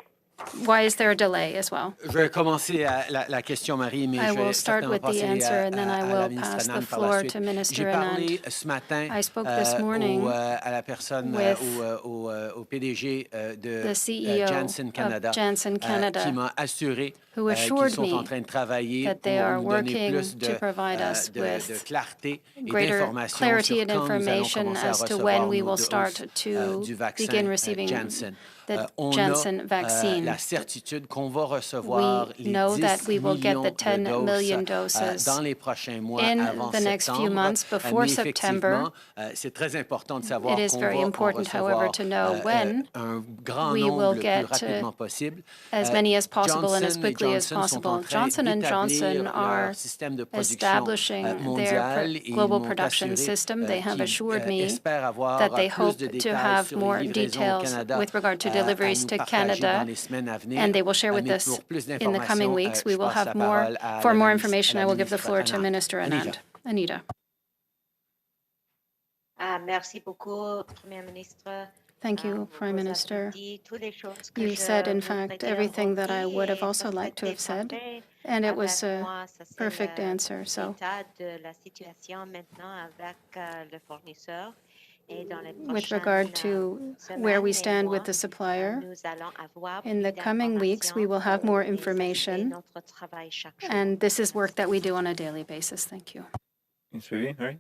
Speaker 2: Why is there a delay as well?
Speaker 1: Je vais commencer la question, Marie, mais
Speaker 2: I
Speaker 1: je vais
Speaker 2: will start
Speaker 1: certainement
Speaker 2: with the
Speaker 1: passer
Speaker 2: answer and then I
Speaker 1: à la
Speaker 2: will
Speaker 1: ministre
Speaker 2: pass the
Speaker 1: Anand par la
Speaker 2: floor
Speaker 1: suite.
Speaker 2: to Minister
Speaker 1: J'ai parlé
Speaker 2: Anand.
Speaker 1: ce matin
Speaker 2: I spoke this morning
Speaker 1: à la personne,
Speaker 2: with
Speaker 1: au PDG de
Speaker 2: the CEO
Speaker 1: Janssen Canada,
Speaker 2: of Janssen Canada,
Speaker 1: qui m'a assuré
Speaker 2: who
Speaker 1: qu'ils
Speaker 2: assured
Speaker 1: sont en
Speaker 2: me
Speaker 1: train de travailler
Speaker 2: that
Speaker 1: pour
Speaker 2: they are
Speaker 1: nous donner
Speaker 2: working
Speaker 1: plus
Speaker 2: to provide us
Speaker 1: de
Speaker 2: with
Speaker 1: clarté et
Speaker 2: greater
Speaker 1: d'informations
Speaker 2: clarity
Speaker 1: sur
Speaker 2: and
Speaker 1: quand nous allons
Speaker 2: information
Speaker 1: commencer à
Speaker 2: as to
Speaker 1: recevoir
Speaker 2: when we
Speaker 1: nos
Speaker 2: will
Speaker 1: doses
Speaker 2: start to
Speaker 1: du vaccin
Speaker 2: begin receiving
Speaker 1: Janssen.
Speaker 2: the
Speaker 1: On
Speaker 2: Janssen
Speaker 1: a
Speaker 2: vaccine.
Speaker 1: la certitude qu'on va recevoir
Speaker 2: We
Speaker 1: les
Speaker 2: know
Speaker 1: 10
Speaker 2: that we will get the
Speaker 1: millions
Speaker 2: 10 million
Speaker 1: de
Speaker 2: doses
Speaker 1: dans les prochains mois
Speaker 2: in
Speaker 1: avant
Speaker 2: the next few
Speaker 1: septembre.
Speaker 2: months before
Speaker 1: Mais
Speaker 2: September.
Speaker 1: effectivement, c'est très important de savoir
Speaker 2: It is
Speaker 1: qu'on
Speaker 2: very
Speaker 1: va en
Speaker 2: important, however,
Speaker 1: recevoir
Speaker 2: to know when
Speaker 1: un grand
Speaker 2: we
Speaker 1: nombre
Speaker 2: will
Speaker 1: le
Speaker 2: get
Speaker 1: plus rapidement possible.
Speaker 2: as many as possible and as
Speaker 1: Johnson et
Speaker 2: quickly as
Speaker 1: Johnson sont en
Speaker 2: possible.
Speaker 1: train
Speaker 2: Johnson & Johnson
Speaker 1: d'établir
Speaker 2: are
Speaker 1: leur système de production
Speaker 2: establishing their
Speaker 1: mondial et ils
Speaker 2: global
Speaker 1: m'ont
Speaker 2: production
Speaker 1: assuré
Speaker 2: system. They have
Speaker 1: qu'ils
Speaker 2: assured me
Speaker 1: espèrent avoir
Speaker 2: that they
Speaker 1: plus
Speaker 2: hope
Speaker 1: de
Speaker 2: to
Speaker 1: détails
Speaker 2: have
Speaker 1: sur
Speaker 2: more
Speaker 1: les livraisons au
Speaker 2: details
Speaker 1: Canada
Speaker 2: with regard to
Speaker 1: à
Speaker 2: deliveries
Speaker 1: nous
Speaker 2: to
Speaker 1: partager
Speaker 2: Canada,
Speaker 1: dans les semaines à venir.
Speaker 2: and they will share with
Speaker 1: Mais
Speaker 2: us
Speaker 1: pour plus
Speaker 2: in the coming
Speaker 1: d'informations,
Speaker 2: weeks. We
Speaker 1: je
Speaker 2: will
Speaker 1: passe la
Speaker 2: have more.
Speaker 1: parole à
Speaker 2: For
Speaker 1: la
Speaker 2: more
Speaker 1: ministre-
Speaker 2: information,
Speaker 1: à
Speaker 2: I
Speaker 1: la
Speaker 2: will give the
Speaker 1: ministre
Speaker 2: floor to
Speaker 1: Anand.
Speaker 2: Minister
Speaker 1: Anita.
Speaker 2: Anand. Anita.
Speaker 3: Merci beaucoup, Première ministre.
Speaker 2: Thank you, Prime Minister. You said, in fact, everything that I would have also liked to have said, and it was a perfect answer. So, with regard to where we stand with the supplier, in the coming weeks, we will have more information, and this is work that we do on a daily basis. Thank you.
Speaker 4: Suivi, Harry?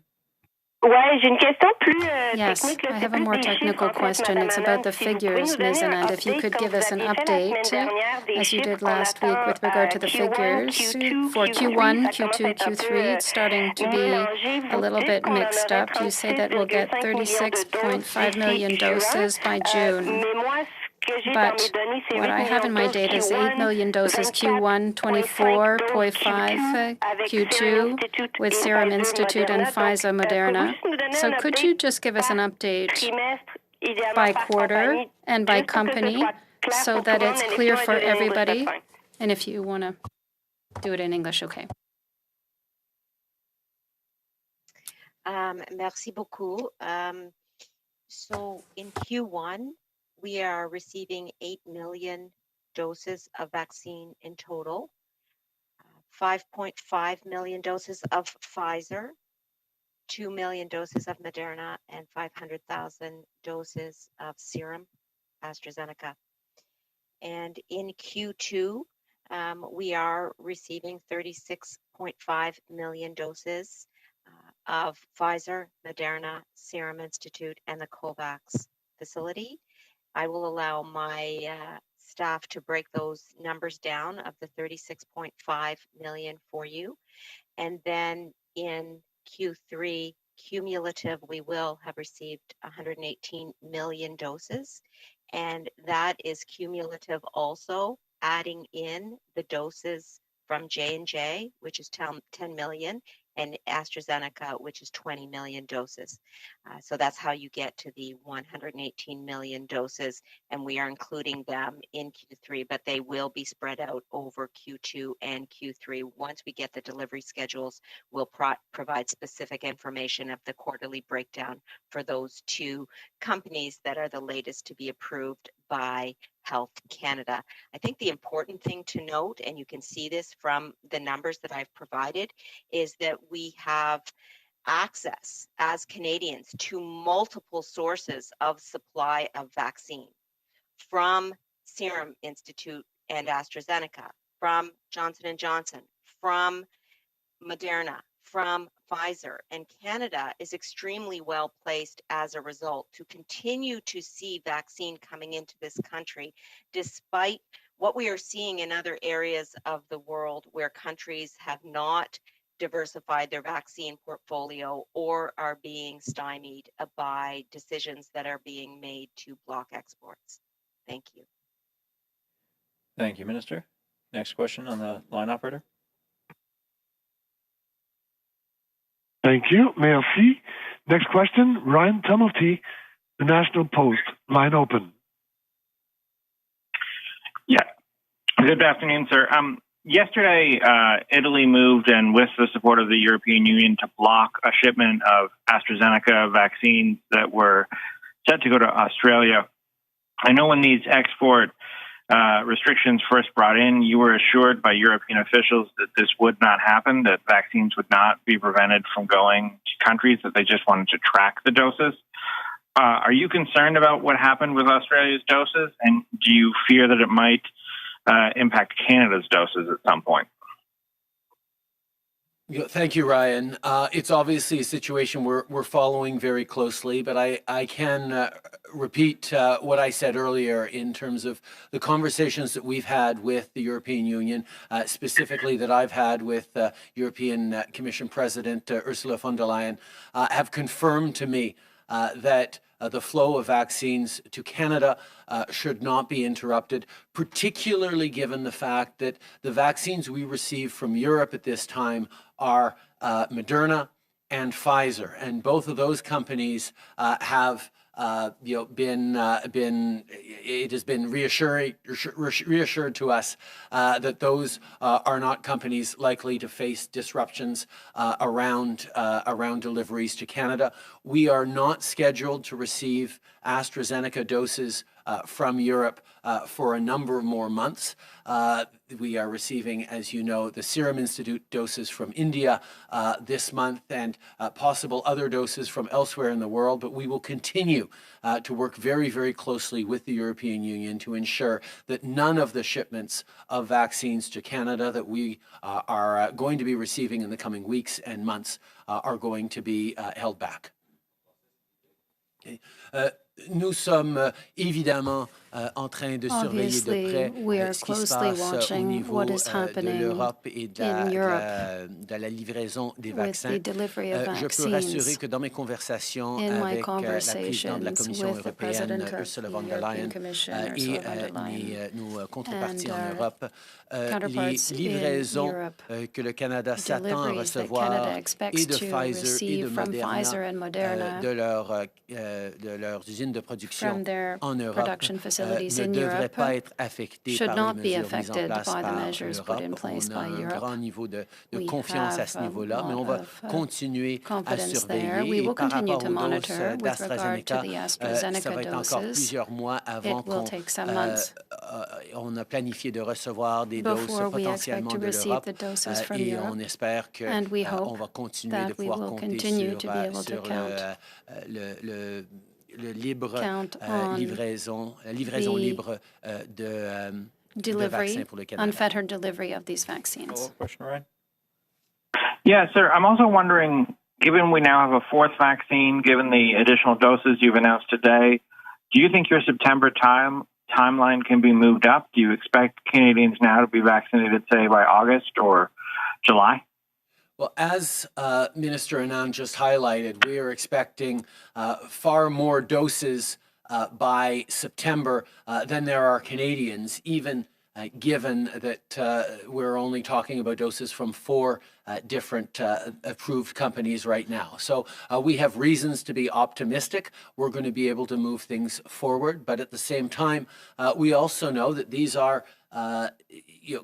Speaker 9: Ouais, j'ai une question plus
Speaker 2: Yes,
Speaker 9: technique. Là,
Speaker 2: I
Speaker 9: c'est
Speaker 2: have a
Speaker 9: plus
Speaker 2: more
Speaker 9: des
Speaker 2: technical
Speaker 9: chiffres, en fait,
Speaker 2: question.
Speaker 9: Madame
Speaker 2: It's about
Speaker 9: Anand.
Speaker 2: the
Speaker 9: Si vous pouvez
Speaker 2: figures,
Speaker 9: nous donner
Speaker 2: Ms.
Speaker 9: un
Speaker 2: Anand. If you
Speaker 9: update
Speaker 2: could
Speaker 9: comme
Speaker 2: give
Speaker 9: vous
Speaker 2: us an
Speaker 9: aviez fait la semaine
Speaker 2: update,
Speaker 9: dernière des
Speaker 2: as you
Speaker 9: chiffres
Speaker 2: did
Speaker 9: qu'on
Speaker 2: last week
Speaker 9: attend
Speaker 2: with regard to the
Speaker 9: Q1,
Speaker 2: figures
Speaker 9: Q2,
Speaker 2: for Q1,
Speaker 9: Q3, ça commence
Speaker 2: Q2,
Speaker 9: à être un peu
Speaker 2: Q3, it's starting to be
Speaker 9: mélangé.
Speaker 2: a
Speaker 9: Vous
Speaker 2: little
Speaker 9: dites
Speaker 2: bit
Speaker 9: qu'on en
Speaker 2: mixed
Speaker 9: aurait
Speaker 2: up. You say that we'll get
Speaker 9: 36,5 millions de doses
Speaker 2: 36.5 million
Speaker 9: d'ici
Speaker 2: doses by
Speaker 9: Q1.
Speaker 2: June.
Speaker 9: Mais moi, ce que j'ai dans mes
Speaker 2: But
Speaker 9: données, c'est 8
Speaker 2: what I have in my
Speaker 9: millions de
Speaker 2: data is
Speaker 9: doses
Speaker 2: 8 million doses Q1, 24.5 Q2 with Serum Institute and Pfizer Moderna. So could you just give us an update
Speaker 9: trimestre, idéalement
Speaker 2: by
Speaker 9: par
Speaker 2: quarter
Speaker 9: compagnie,
Speaker 2: and by
Speaker 9: juste pour que ce
Speaker 2: company
Speaker 9: soit
Speaker 2: so that it's clear for everybody. And if you want to do it in English, okay.
Speaker 3: Merci beaucoup. So in Q1, we are receiving 8 million doses of vaccine in total, 5.5 million doses of Pfizer, 2 million doses of Moderna, and 500,000 doses of serum AstraZeneca. And in Q2, we are receiving 36.5 million doses of Pfizer, Moderna, Serum Institute, and the COVAX facility. I will allow my staff to break those numbers down of the 36.5 million for you. And then in Q3, cumulative, we will have received 118 million doses. And that is cumulative also, adding in the doses from J&J, which is 10 million, and AstraZeneca, which is 20 million doses. So that's how you get to the 118 million doses, and we are including them in Q3, but they will be spread out over Q2 and Q3. Once we get the delivery schedules, we'll provide specific information of the quarterly breakdown for those two companies that are the latest to be approved by Health Canada. I think the important thing to note, and you can see this from the numbers that I've provided, is that we have access as Canadians to multiple sources of supply of vaccine from Serum Institute and AstraZeneca, from Johnson & Johnson, from Moderna, from Pfizer, and Canada is extremely well placed as a result to continue to see vaccine coming into this country, despite what we are seeing in other areas of the world where countries have not diversified their vaccine portfolio or are being stymied by decisions that are being made to block exports. Thank you.
Speaker 4: Thank you, Minister. Next question on the line, operator.
Speaker 7: Thank you. Merci. Next question, Ryan Tumulty, The National Post. Line open.
Speaker 10: Yeah. Good afternoon, sir. Yesterday, Italy moved, and with the support of the European Union, to block a shipment of AstraZeneca vaccines that were set to go to Australia. I know when these export restrictions first brought in, you were assured by European officials that this would not happen, that vaccines would not be prevented from going to countries, that they just wanted to track the doses. Are you concerned about what happened with Australia's doses, and do you fear that it might impact Canada's doses at some point?
Speaker 1: Thank you, Ryan. It's obviously a situation we're following very closely, but I can repeat what I said earlier in terms of the conversations that we've had with the European Union, specifically that I've had with European Commission President Ursula von der Leyen, have confirmed to me that the flow of vaccines to Canada should not be interrupted, particularly given the fact that the vaccines we receive from Europe at this time are Moderna and Pfizer, and both of those companies have it has been reassured to us that those are not companies likely to face disruptions around deliveries to Canada. We are not scheduled to receive AstraZeneca doses from Europe for a number of more months. We are receiving, as you know, the Serum Institute doses from India this month, and possible other doses from elsewhere in the world. But we will continue to work very, very closely with the European Union to ensure that none of the shipments of vaccines to Canada that we are going to be receiving in the coming weeks and months are going to be held back. Okay. Nous sommes évidemment en train de surveiller de près ce qui se passe au niveau de l'Europe et de la livraison des vaccins. Je peux rassurer que dans mes conversations avec la présidente de la Commission européenne, Ursula von der Leyen, et nos contreparties en Europe, les livraisons que le Canada s'attend à recevoir et de Pfizer et de Moderna de leurs usines usines de production
Speaker 2: from their
Speaker 1: en Europe
Speaker 2: production facilities
Speaker 1: ne
Speaker 2: in
Speaker 1: devraient
Speaker 2: Europe
Speaker 1: pas être affectées
Speaker 2: should
Speaker 1: par
Speaker 2: not
Speaker 1: les
Speaker 2: be
Speaker 1: mesures mises en
Speaker 2: affected
Speaker 1: place
Speaker 2: by the
Speaker 1: par
Speaker 2: measures put in
Speaker 1: l'Europe.
Speaker 2: place
Speaker 1: On a
Speaker 2: by
Speaker 1: un
Speaker 2: Europe.
Speaker 1: grand niveau de
Speaker 2: We
Speaker 1: confiance à ce
Speaker 2: have a
Speaker 1: niveau-là, mais on
Speaker 2: lot
Speaker 1: va
Speaker 2: of
Speaker 1: continuer à
Speaker 2: confidence there. We
Speaker 1: surveiller. Et
Speaker 2: will
Speaker 1: par
Speaker 2: continue
Speaker 1: rapport
Speaker 2: to
Speaker 1: aux doses
Speaker 2: monitor with regard to
Speaker 1: d'AstraZeneca,
Speaker 2: the
Speaker 1: ça
Speaker 2: AstraZeneca
Speaker 1: va être encore
Speaker 2: doses.
Speaker 1: plusieurs mois avant
Speaker 2: It will
Speaker 1: qu'on
Speaker 2: take some months
Speaker 1: on a planifié de recevoir des doses
Speaker 2: before we expect
Speaker 1: potentiellement
Speaker 2: to
Speaker 1: de
Speaker 2: receive
Speaker 1: l'Europe
Speaker 2: the doses from
Speaker 1: et
Speaker 2: Europe.
Speaker 1: on espère que
Speaker 2: And we
Speaker 1: on
Speaker 2: hope
Speaker 1: va continuer de
Speaker 2: that we
Speaker 1: pouvoir
Speaker 2: will
Speaker 1: compter
Speaker 2: continue
Speaker 1: sur,
Speaker 2: to be able to
Speaker 1: sur
Speaker 2: count
Speaker 1: le libre
Speaker 2: on
Speaker 1: livraison
Speaker 2: the
Speaker 1: libre de
Speaker 2: delivery,
Speaker 1: vaccins pour le Canada.
Speaker 2: unfettered delivery of these vaccines.
Speaker 4: Follow-up question, Ryan?
Speaker 10: Yeah, sir. I'm also wondering, given we now have a fourth vaccine, given the additional doses you've announced today, do you think your September timeline can be moved up? Do you expect Canadians now to be vaccinated, say, by August or July?
Speaker 1: Well, as Minister Anand just highlighted, we are expecting far more doses by September than there are Canadians, even given that we're only talking about doses from 4 different approved companies right now. So we have reasons to be optimistic. We're going to be able to move things forward. But at the same time, we also know that these are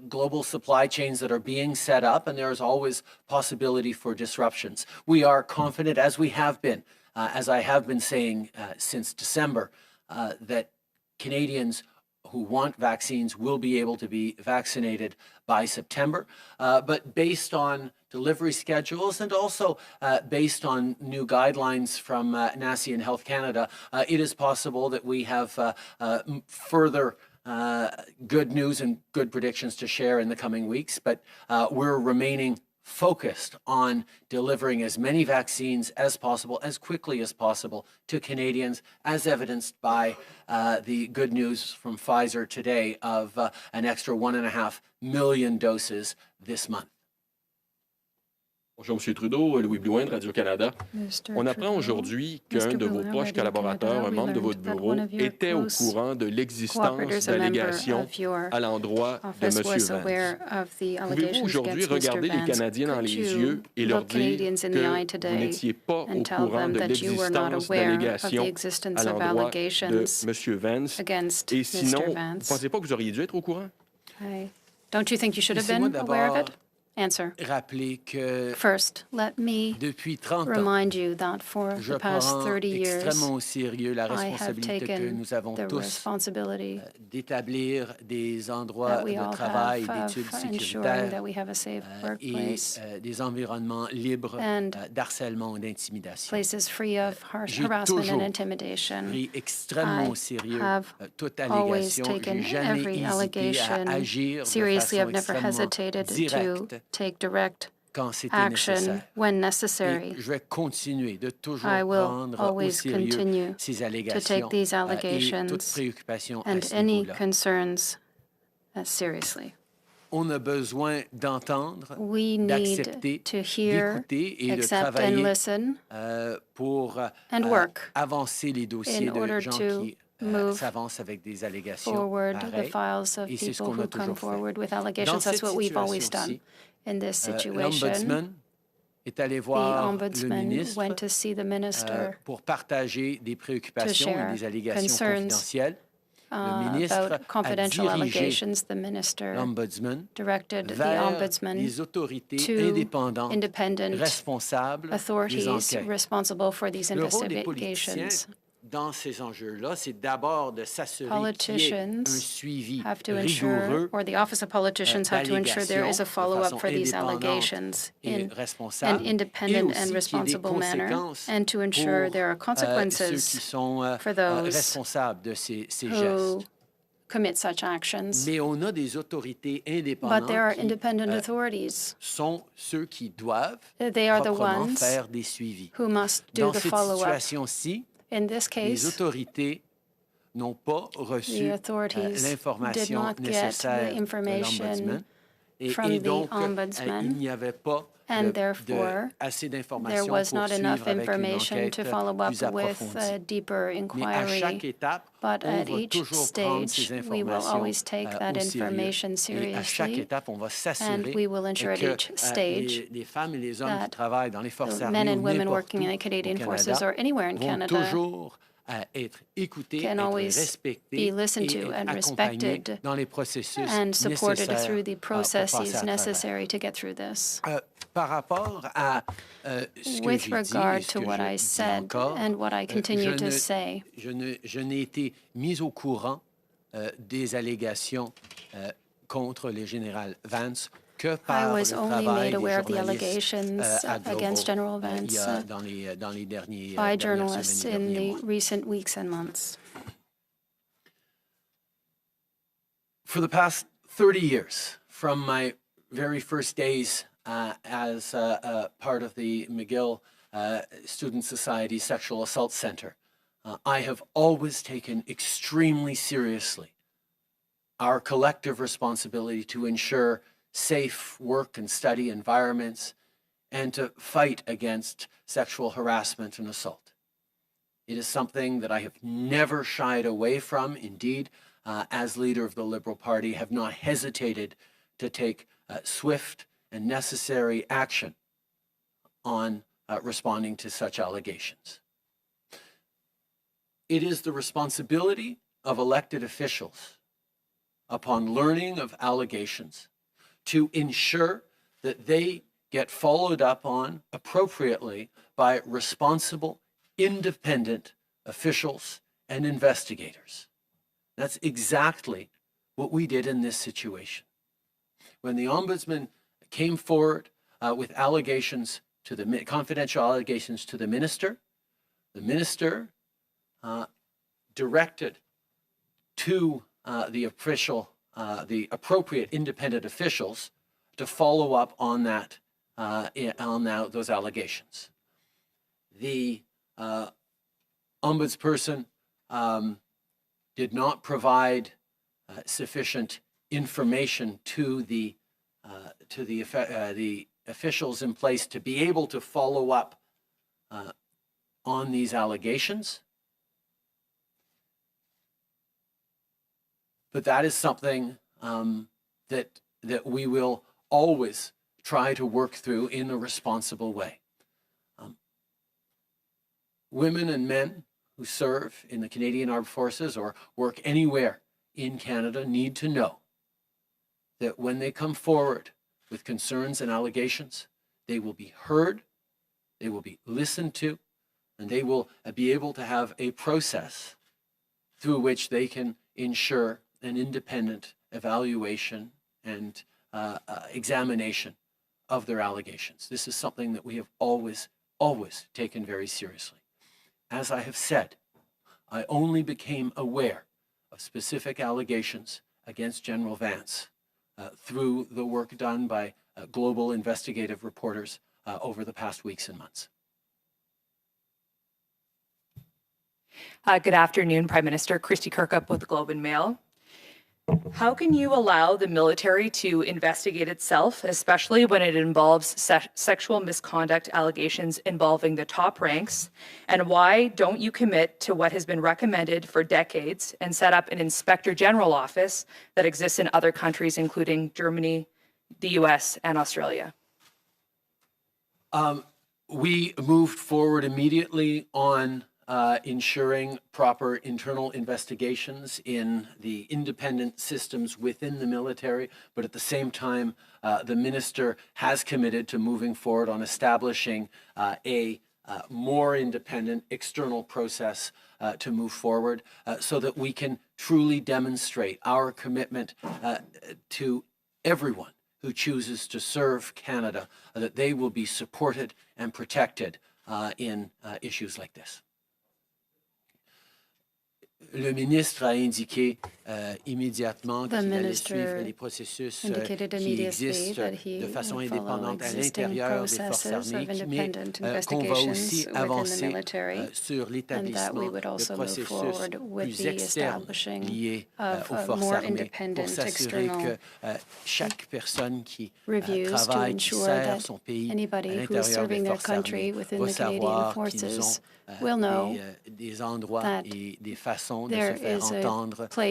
Speaker 1: global supply chains that are being set up, and there is always possibility for disruptions. We are confident, as we have been, as I have been saying since December, that Canadians who want vaccines will be able to be vaccinated by September. But based on delivery schedules and also based on new guidelines from NACI and Health Canada, it is possible that we have further good news and good predictions to share in the coming weeks, but we're remaining focused on delivering as many vaccines as possible, as quickly as possible to Canadians, as evidenced by the good news from Pfizer today of an extra 1.5 million doses this month.
Speaker 11: Bonjour, M. Trudeau. Louis Blouin de Radio-Canada. On apprend aujourd'hui qu'un de vos proches collaborateurs, un membre de votre bureau, était au courant de l'existence d'allégations à l'endroit de M. Vance. Pouvez-vous aujourd'hui regarder les Canadiens dans les yeux et leur dire que vous n'étiez pas au courant de l'existence d'allégations à l'endroit de M. Vance? Et sinon, vous ne pensez pas que vous auriez dû être au courant?
Speaker 2: Don't you think you should have been aware of it? Answer.
Speaker 1: Rappeler que
Speaker 2: First, let me
Speaker 1: depuis 30 ans,
Speaker 2: remind you that for the past 30 years,
Speaker 1: extrêmement au sérieux la
Speaker 2: I have
Speaker 1: responsabilité que
Speaker 2: taken
Speaker 1: nous avons
Speaker 2: the
Speaker 1: tous
Speaker 2: responsibility
Speaker 1: d'établir des endroits
Speaker 2: that we
Speaker 1: de
Speaker 2: all
Speaker 1: travail,
Speaker 2: have
Speaker 1: d'études
Speaker 2: of ensuring
Speaker 1: sécuritaires
Speaker 2: that we have a safe
Speaker 1: et
Speaker 2: workplace,
Speaker 1: des environnements libres
Speaker 2: and
Speaker 1: d'harcèlement ou d'intimidation.
Speaker 2: places free of
Speaker 1: J'ai
Speaker 2: harassment and
Speaker 1: toujours
Speaker 2: intimidation.
Speaker 1: pris extrêmement
Speaker 2: I
Speaker 1: au sérieux
Speaker 2: have
Speaker 1: toute
Speaker 2: always
Speaker 1: allégation.
Speaker 2: taken
Speaker 1: J'ai jamais
Speaker 2: every
Speaker 1: hésité
Speaker 2: allegation
Speaker 1: à agir
Speaker 2: seriously.
Speaker 1: de
Speaker 2: I've
Speaker 1: façon
Speaker 2: never
Speaker 1: extrêmement
Speaker 2: hesitated to
Speaker 1: directe
Speaker 2: take direct
Speaker 1: quand c'était
Speaker 2: action
Speaker 1: nécessaire.
Speaker 2: when
Speaker 1: Et
Speaker 2: necessary.
Speaker 1: je vais continuer de toujours
Speaker 2: I will
Speaker 1: prendre au
Speaker 2: always
Speaker 1: sérieux
Speaker 2: continue
Speaker 1: ces
Speaker 2: to
Speaker 1: allégations
Speaker 2: take these
Speaker 1: et toute
Speaker 2: allegations
Speaker 1: préoccupation à
Speaker 2: and
Speaker 1: ce
Speaker 2: any
Speaker 1: niveau-là.
Speaker 2: concerns seriously.
Speaker 1: On a besoin d'entendre,
Speaker 2: We need
Speaker 1: d'accepter,
Speaker 2: to hear,
Speaker 1: d'écouter et de
Speaker 2: accept and
Speaker 1: travailler
Speaker 2: listen
Speaker 1: pour
Speaker 2: and work
Speaker 1: avancer les dossiers
Speaker 2: in
Speaker 1: de
Speaker 2: order
Speaker 1: gens
Speaker 2: to
Speaker 1: qui
Speaker 2: move
Speaker 1: s'avancent avec des allégations
Speaker 2: forward the
Speaker 1: pareilles.
Speaker 2: files of
Speaker 1: Et c'est ce
Speaker 2: people
Speaker 1: qu'on a
Speaker 2: who come
Speaker 1: toujours fait.
Speaker 2: forward with
Speaker 1: Dans
Speaker 2: allegations. That's
Speaker 1: cette
Speaker 2: what we've always done.
Speaker 1: situation-ci,
Speaker 2: In this situation,
Speaker 1: l'Ombudsman est allé
Speaker 2: the
Speaker 1: voir le
Speaker 2: Ombudsman
Speaker 1: ministre
Speaker 2: went to see the minister
Speaker 1: pour partager des préoccupations et
Speaker 2: share
Speaker 1: des allégations
Speaker 2: concerns,
Speaker 1: confidentielles. Le ministre
Speaker 2: about
Speaker 1: a
Speaker 2: confidential
Speaker 1: dirigé
Speaker 2: allegations. The minister
Speaker 1: l'Ombudsman
Speaker 2: directed the
Speaker 1: vers
Speaker 2: Ombudsman
Speaker 1: les autorités
Speaker 2: to
Speaker 1: indépendantes
Speaker 2: independent
Speaker 1: responsables des
Speaker 2: authorities
Speaker 1: enquêtes.
Speaker 2: responsible for these
Speaker 1: Le rôle des politiciens
Speaker 2: investigations.
Speaker 1: dans ces enjeux-là, c'est d'abord de s'assurer qu'il y ait un
Speaker 2: Politicians
Speaker 1: suivi
Speaker 2: have to
Speaker 1: rigoureux
Speaker 2: ensure, or the Office of Politicians have to ensure there is a
Speaker 1: d'allégations de
Speaker 2: follow-up
Speaker 1: façon
Speaker 2: for these
Speaker 1: indépendante
Speaker 2: allegations
Speaker 1: et
Speaker 2: in
Speaker 1: responsable,
Speaker 2: an
Speaker 1: et
Speaker 2: independent
Speaker 1: aussi
Speaker 2: and
Speaker 1: qu'il y ait des
Speaker 2: responsible manner,
Speaker 1: conséquences
Speaker 2: and to ensure
Speaker 1: pour
Speaker 2: there are
Speaker 1: ceux qui
Speaker 2: consequences
Speaker 1: sont
Speaker 2: for those
Speaker 1: responsables de ces
Speaker 2: who
Speaker 1: gestes.
Speaker 2: commit such actions.
Speaker 1: Mais on a des autorités
Speaker 2: But
Speaker 1: indépendantes
Speaker 2: there are
Speaker 1: qui
Speaker 2: independent authorities.
Speaker 1: sont ceux qui doivent
Speaker 2: They are the
Speaker 1: proprement
Speaker 2: ones
Speaker 1: faire des suivis.
Speaker 2: who must do
Speaker 1: Dans
Speaker 2: the
Speaker 1: cette
Speaker 2: follow-up.
Speaker 1: situation-ci,
Speaker 2: In this
Speaker 1: les
Speaker 2: case,
Speaker 1: autorités n'ont pas
Speaker 2: the
Speaker 1: reçu
Speaker 2: authorities did
Speaker 1: l'information
Speaker 2: not get
Speaker 1: nécessaire
Speaker 2: the
Speaker 1: de
Speaker 2: information
Speaker 1: l'Ombudsman
Speaker 2: from
Speaker 1: et
Speaker 2: the
Speaker 1: donc
Speaker 2: Ombudsman,
Speaker 1: il n'y avait pas
Speaker 2: and therefore
Speaker 1: assez
Speaker 2: there
Speaker 1: d'informations
Speaker 2: was
Speaker 1: pour
Speaker 2: not enough
Speaker 1: suivre avec une
Speaker 2: information
Speaker 1: enquête
Speaker 2: to follow up
Speaker 1: plus
Speaker 2: with a
Speaker 1: approfondie.
Speaker 2: deeper
Speaker 1: Mais à chaque
Speaker 2: inquiry.
Speaker 1: étape,
Speaker 2: But
Speaker 1: on
Speaker 2: at
Speaker 1: va
Speaker 2: each
Speaker 1: toujours prendre
Speaker 2: stage,
Speaker 1: ces
Speaker 2: we will
Speaker 1: informations
Speaker 2: always take that
Speaker 1: au sérieux.
Speaker 2: information
Speaker 1: Et à chaque
Speaker 2: seriously,
Speaker 1: étape, on va
Speaker 2: and
Speaker 1: s'assurer
Speaker 2: we will ensure at
Speaker 1: que
Speaker 2: each stage
Speaker 1: les femmes et les hommes qui
Speaker 2: that
Speaker 1: travaillent dans les forces
Speaker 2: the
Speaker 1: armées
Speaker 2: men
Speaker 1: ou
Speaker 2: and women
Speaker 1: n'importe
Speaker 2: working in
Speaker 1: où
Speaker 2: the
Speaker 1: au
Speaker 2: Canadian
Speaker 1: Canada
Speaker 2: Forces or anywhere in
Speaker 1: vont
Speaker 2: Canada
Speaker 1: toujours
Speaker 2: can always be listened to and respected and supported through the processes necessary to get through this. With regard to what I said and what I continue to say,
Speaker 1: je n'ai été mis au courant des allégations contre le général Vance que
Speaker 2: I
Speaker 1: par
Speaker 2: was
Speaker 1: le
Speaker 2: only
Speaker 1: travail
Speaker 2: made
Speaker 1: des
Speaker 2: aware of the
Speaker 1: journalistes
Speaker 2: allegations
Speaker 1: à Global,
Speaker 2: against General Vance
Speaker 1: dans les derniers
Speaker 2: by
Speaker 1: dernières
Speaker 2: journalists
Speaker 1: semaines et
Speaker 2: in
Speaker 1: derniers
Speaker 2: the
Speaker 1: mois.
Speaker 2: recent weeks and months.
Speaker 1: For the past 30 years, from my very first days as part of the McGill Student Society Sexual Assault Center, I have always taken extremely seriously our collective responsibility to ensure safe work and study environments and to fight against sexual harassment and assault. It is something that I have never shied away from. Indeed, as leader of the Liberal Party, have not hesitated to take swift and necessary action on responding to such allegations. It is the responsibility of elected officials, upon learning of allegations, to ensure that they get followed up on appropriately by responsible, independent officials and investigators. That's exactly what we did in this situation. When the Ombudsman came forward with allegations to the confidential allegations to the minister directed to the appropriate independent officials to follow up on that those allegations. The ombudsperson did not provide sufficient information to the officials in place to be able to follow up on these allegations. But that is something that we will always try to work through in a responsible way. Women and men who serve in the Canadian Armed Forces or work anywhere in Canada need to know that when they come forward with concerns and allegations, they will be heard, they will be listened to, and they will be able to have a process through which they can ensure an independent evaluation and examination of their allegations. This is something that we have always taken very seriously. As I have said, I only became aware of specific allegations against General Vance through the work done by global investigative reporters over the past weeks and months.
Speaker 12: Good afternoon, Prime Minister. Christy Kirkup with the Globe and Mail. How can you allow the military to investigate itself, especially when it involves sexual misconduct allegations involving the top ranks? And why don't you commit to what has been recommended for decades and set up an Inspector General office that exists in other countries, including Germany, the US, and Australia?
Speaker 1: We moved forward immediately on ensuring proper internal investigations in the independent systems within the military, but at the same time, the minister has committed to moving forward on establishing a more independent external process to move forward so that we can truly demonstrate our commitment to everyone who chooses to serve Canada, that they will be supported and protected in issues like this. Le ministre a indiqué immédiatement qu'il allait suivre les processus qui existent de façon indépendante à l'intérieur des forces armées, mais qu'on va aussi avancer sur l'établissement de processus plus externes liés aux forces armées pour s'assurer que chaque personne qui travaille, qui sert son pays à l'intérieur des forces armées va savoir qu'ils ont des endroits et des façons de se faire entendre quand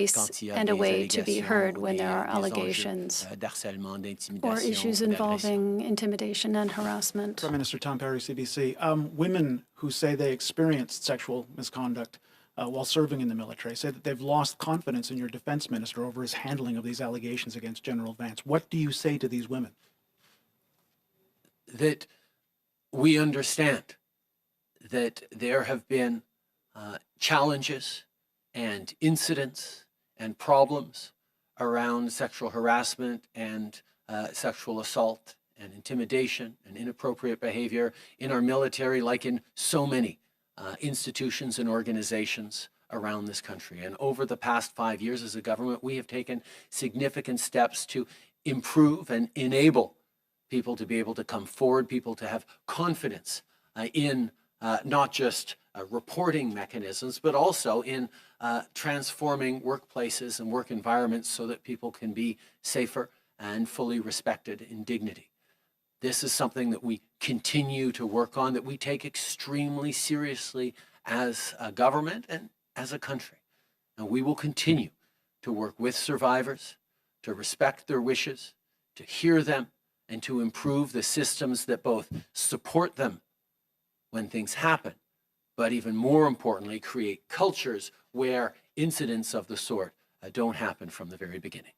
Speaker 1: il y a des allégations ou des enjeux d'harcèlement, d'intimidation
Speaker 2: or issues involving intimidation and harassment.
Speaker 13: Prime Minister Tom Perry, CBC. Women who say they experienced sexual misconduct while serving in the military say that they've lost confidence in your defense minister over his handling of these allegations against General Vance. What do you say to these women?
Speaker 1: That we understand that there have been challenges and incidents and problems around sexual harassment and sexual assault and intimidation and inappropriate behavior in our military, like in so many institutions and organizations around this country. And over the past 5 years as a government, we have taken significant steps to improve and enable people to be able to come forward, people to have confidence in not just reporting mechanisms, but also in transforming workplaces and work environments so that people can be safer and fully respected in dignity. This is something that we continue to work on, that we take extremely seriously as a government and as a country. And we will continue to work with survivors, to respect their wishes, to hear them, and to improve the systems that both support them when things happen, but even more importantly, create cultures where incidents of the sort don't happen from the very beginning.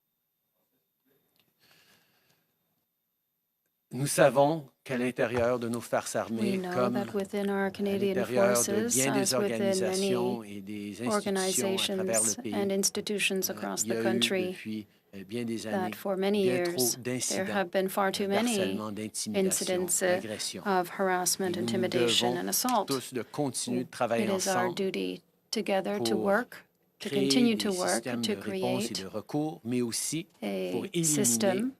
Speaker 1: Nous savons qu'à l'intérieur de nos forces armées, comme à l'intérieur de bien des organisations et des institutions à travers le pays, il y a eu depuis bien des années,
Speaker 2: that for many
Speaker 1: bien trop
Speaker 2: years there have
Speaker 1: d'incidents
Speaker 2: been far too many
Speaker 1: d'harcèlement, d'intimidation,
Speaker 2: incidents
Speaker 1: d'agression.
Speaker 2: of harassment,
Speaker 1: Et nous
Speaker 2: intimidation,
Speaker 1: devons
Speaker 2: and assault.
Speaker 1: tous de continuer de travailler
Speaker 2: It is our
Speaker 1: ensemble
Speaker 2: duty together to
Speaker 1: pour
Speaker 2: work, to
Speaker 1: créer
Speaker 2: continue
Speaker 1: des
Speaker 2: to work,
Speaker 1: systèmes
Speaker 2: to
Speaker 1: de réponse et
Speaker 2: create
Speaker 1: de recours, mais aussi pour
Speaker 2: a
Speaker 1: éliminer
Speaker 2: system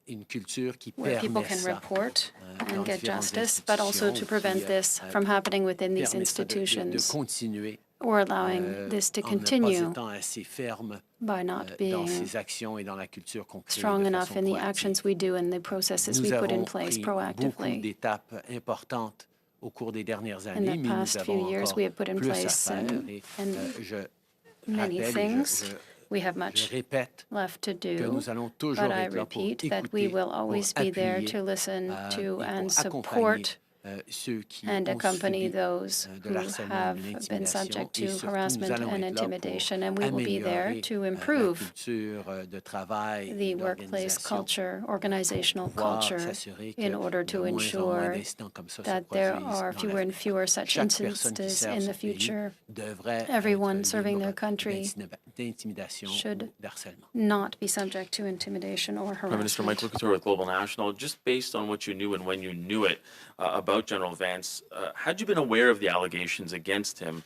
Speaker 1: une culture qui
Speaker 2: where people
Speaker 1: permet
Speaker 2: can
Speaker 1: ça
Speaker 2: report
Speaker 1: dans
Speaker 2: and get
Speaker 1: différentes
Speaker 2: justice, but also to
Speaker 1: institutions
Speaker 2: prevent
Speaker 1: qui,
Speaker 2: this from happening within these
Speaker 1: permet ça de
Speaker 2: institutions
Speaker 1: continuer
Speaker 2: or allowing this to
Speaker 1: en ne
Speaker 2: continue
Speaker 1: pas étant assez ferme
Speaker 2: by not
Speaker 1: dans
Speaker 2: being
Speaker 1: ces actions et dans la culture qu'on crée
Speaker 2: strong
Speaker 1: de
Speaker 2: enough
Speaker 1: façon
Speaker 2: in the
Speaker 1: proactive.
Speaker 2: actions we do and the processes
Speaker 1: Nous
Speaker 2: we put in
Speaker 1: avons
Speaker 2: place
Speaker 1: pris beaucoup
Speaker 2: proactively.
Speaker 1: d'étapes importantes au cours des dernières
Speaker 2: In
Speaker 1: années,
Speaker 2: the
Speaker 1: mais nous
Speaker 2: past few
Speaker 1: avons
Speaker 2: years,
Speaker 1: encore
Speaker 2: we have put in
Speaker 1: plus à
Speaker 2: place
Speaker 1: faire. Et
Speaker 2: and
Speaker 1: je
Speaker 2: many
Speaker 1: rappelle et
Speaker 2: things. We have
Speaker 1: je
Speaker 2: much
Speaker 1: répète
Speaker 2: left to
Speaker 1: que
Speaker 2: do,
Speaker 1: nous allons toujours
Speaker 2: but I
Speaker 1: être là pour
Speaker 2: repeat that we
Speaker 1: écouter,
Speaker 2: will
Speaker 1: pour
Speaker 2: always be there
Speaker 1: appuyer,
Speaker 2: to listen to
Speaker 1: et
Speaker 2: and
Speaker 1: pour accompagner
Speaker 2: support
Speaker 1: ceux qui
Speaker 2: and
Speaker 1: ont
Speaker 2: accompany
Speaker 1: subi
Speaker 2: those
Speaker 1: de
Speaker 2: who
Speaker 1: l'harcèlement,
Speaker 2: have
Speaker 1: de
Speaker 2: been
Speaker 1: l'intimidation,
Speaker 2: subject
Speaker 1: et
Speaker 2: to
Speaker 1: surtout nous
Speaker 2: harassment
Speaker 1: allons
Speaker 2: and
Speaker 1: être là pour
Speaker 2: intimidation, and we will be there
Speaker 1: améliorer
Speaker 2: to
Speaker 1: la
Speaker 2: improve
Speaker 1: culture de travail
Speaker 2: the
Speaker 1: et
Speaker 2: workplace
Speaker 1: d'organisation,
Speaker 2: culture, organizational
Speaker 1: pouvoir
Speaker 2: culture,
Speaker 1: s'assurer
Speaker 2: in
Speaker 1: qu'il
Speaker 2: order
Speaker 1: y a
Speaker 2: to
Speaker 1: moins en moins
Speaker 2: ensure
Speaker 1: d'incidents comme ça se
Speaker 2: that there
Speaker 1: produisent
Speaker 2: are
Speaker 1: dans
Speaker 2: fewer and
Speaker 1: l'avenir.
Speaker 2: fewer such
Speaker 1: Chaque personne qui
Speaker 2: instances
Speaker 1: sert
Speaker 2: in
Speaker 1: son
Speaker 2: the
Speaker 1: pays
Speaker 2: future.
Speaker 1: devrait
Speaker 2: Everyone
Speaker 1: être
Speaker 2: serving their
Speaker 1: libre
Speaker 2: country
Speaker 1: d'intimidation
Speaker 2: should
Speaker 1: ou d'harcèlement.
Speaker 2: not be subject to intimidation or
Speaker 14: Prime Minister Mike
Speaker 2: harassment.
Speaker 14: Couture with Global National. Just based on what you knew and when you knew it about General Vance, had you been aware of the allegations against him,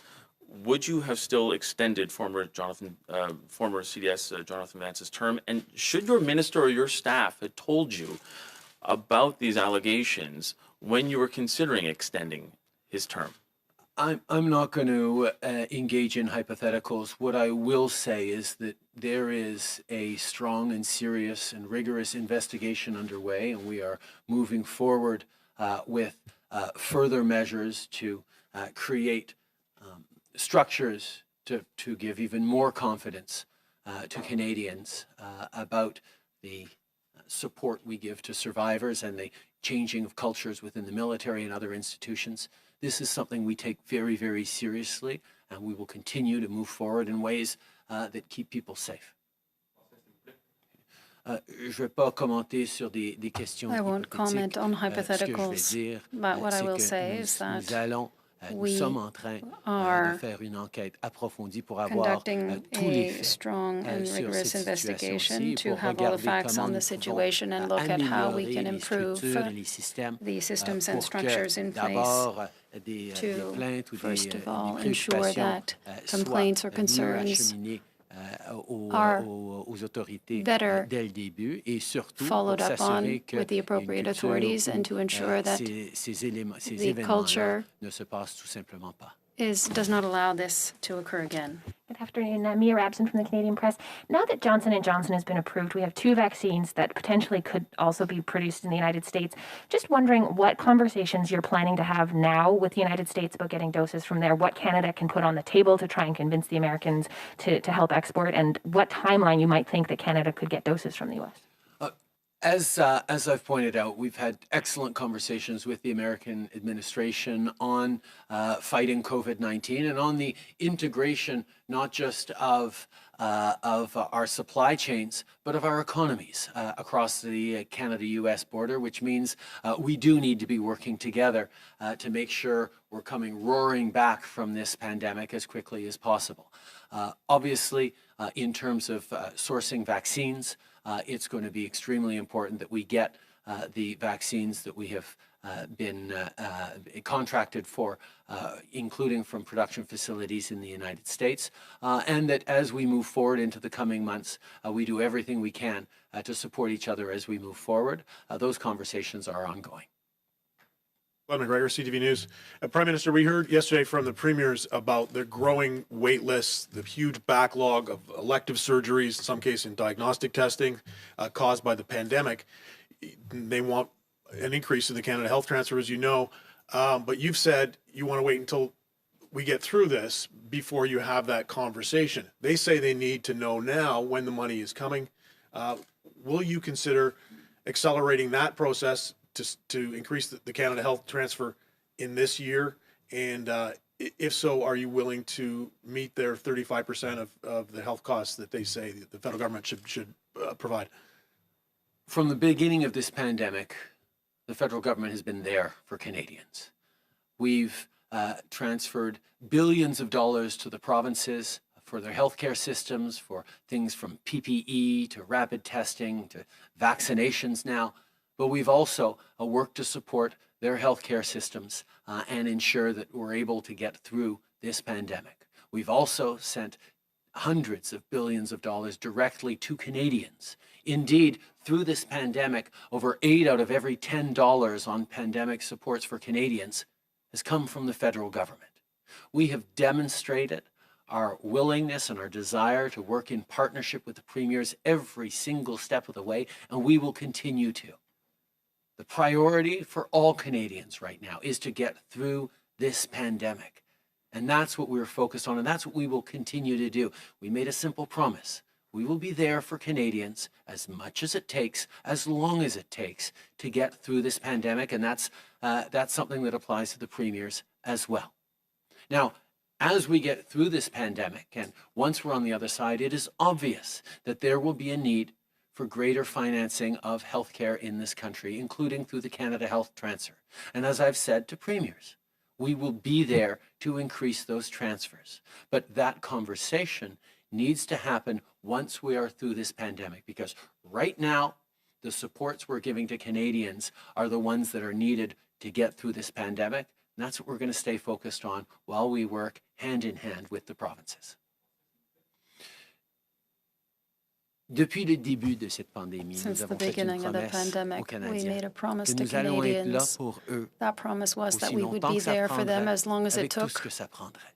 Speaker 14: would you have still extended former CDS Jonathan Vance's term? And should your minister or your staff have told you about these allegations when you were considering extending his term?
Speaker 1: I'm not going to engage in hypotheticals. What I will say is that there is a strong and serious and rigorous investigation underway, and we are moving forward with further measures to create structures to give even more confidence to Canadians about the support we give to survivors and the changing of cultures within the military and other institutions. This is something we take very, very seriously, and we will continue to move forward in ways that keep people safe. Je vais pas commenter sur des questions
Speaker 2: I won't comment on
Speaker 1: Ce que je vais
Speaker 2: hypotheticals,
Speaker 1: dire,
Speaker 2: but what I
Speaker 1: c'est
Speaker 2: will
Speaker 1: que
Speaker 2: say is
Speaker 1: nous
Speaker 2: we
Speaker 1: sommes en train
Speaker 2: are
Speaker 1: de faire une enquête approfondie pour avoir
Speaker 2: conducting
Speaker 1: tous les
Speaker 2: a
Speaker 1: faits
Speaker 2: strong and
Speaker 1: sur
Speaker 2: rigorous
Speaker 1: cette situation-ci
Speaker 2: investigation
Speaker 1: et
Speaker 2: to
Speaker 1: pour
Speaker 2: have all the
Speaker 1: regarder
Speaker 2: facts
Speaker 1: comment
Speaker 2: on
Speaker 1: nous
Speaker 2: the
Speaker 1: pouvons
Speaker 2: situation and look at how we can
Speaker 1: améliorer les
Speaker 2: improve
Speaker 1: structures et les systèmes
Speaker 2: the systems and
Speaker 1: pour que
Speaker 2: structures in place
Speaker 1: d'abord des
Speaker 2: to,
Speaker 1: plaintes ou
Speaker 2: first of
Speaker 1: des
Speaker 2: all, ensure
Speaker 1: préoccupations
Speaker 2: that complaints or
Speaker 1: soient mieux
Speaker 2: concerns
Speaker 1: acheminées
Speaker 2: are
Speaker 1: aux autorités
Speaker 2: better
Speaker 1: dès le début et surtout
Speaker 2: followed
Speaker 1: pour
Speaker 2: up on
Speaker 1: s'assurer que
Speaker 2: with the appropriate authorities and to ensure that
Speaker 1: ces
Speaker 2: the
Speaker 1: événements-là
Speaker 2: culture
Speaker 1: ne se passent tout simplement pas.
Speaker 2: does not allow this to occur again.
Speaker 15: Good afternoon. Mia Rabson from the Canadian Press. Now that Johnson & Johnson has been approved, we have 2 vaccines that potentially could also be produced in the United States. Just wondering what conversations you're planning to have now with the United States about getting doses from there, what Canada can put on the table to try and convince the Americans to help export, and what timeline you might think that Canada could get doses from the U.S.
Speaker 1: As I've pointed out, we've had excellent conversations with the American administration on fighting COVID-19 and on the integration not just of our supply chains, but of our economies across the Canada-US border, which means we do need to be working together to make sure we're coming roaring back from this pandemic as quickly as possible. Obviously, in terms of sourcing vaccines, it's going to be extremely important that we get the vaccines that we have been contracted for, including from production facilities in the United States, and that as we move forward into the coming months, we do everything we can to support each other as we move forward. Those conversations are ongoing.
Speaker 16: Glenn McGregor, CTV News. Prime Minister, we heard yesterday from the premiers about the growing wait lists, the huge backlog of elective surgeries, in some cases in diagnostic testing, caused by the pandemic. They want an increase in the Canada Health Transfer, as you know, but you've said you want to wait until we get through this before you have that conversation. They say they need to know now when the money is coming. Will you consider accelerating that process to increase the Canada Health Transfer in this year? And if so, are you willing to meet their 35% of the health costs that they say the federal government should provide?
Speaker 1: From the beginning of this pandemic, the federal government has been there for Canadians. We've transferred billions of dollars to the provinces for their healthcare systems, for things from PPE to rapid testing to vaccinations now. But we've also worked to support their healthcare systems and ensure that we're able to get through this pandemic. We've also sent hundreds of billions of dollars directly to Canadians. Indeed, through this pandemic, over 8 out of every $10 on pandemic supports for Canadians has come from the federal government. We have demonstrated our willingness and our desire to work in partnership with the premiers every single step of the way, and we will continue to. The priority for all Canadians right now is to get through this pandemic. And that's what we're focused on, and that's what we will continue to do. We made a simple promise. We will be there for Canadians as much as it takes, as long as it takes, to get through this pandemic, and that's something that applies to the premiers as well. Now, as we get through this pandemic, and once we're on the other side, it is obvious that there will be a need for greater financing of healthcare in this country, including through the Canada Health Transfer. And as I've said to premiers, we will be there to increase those transfers. But that conversation needs to happen once we are through this pandemic, because right now, the supports we're giving to Canadians are the ones that are needed to get through this pandemic. And that's what we're going to stay focused on while we work hand in hand with the provinces. Depuis le début de cette pandémie,
Speaker 2: since the beginning of the pandemic, we made a promise to Canadians. That promise was that we would be there for them as long as it took,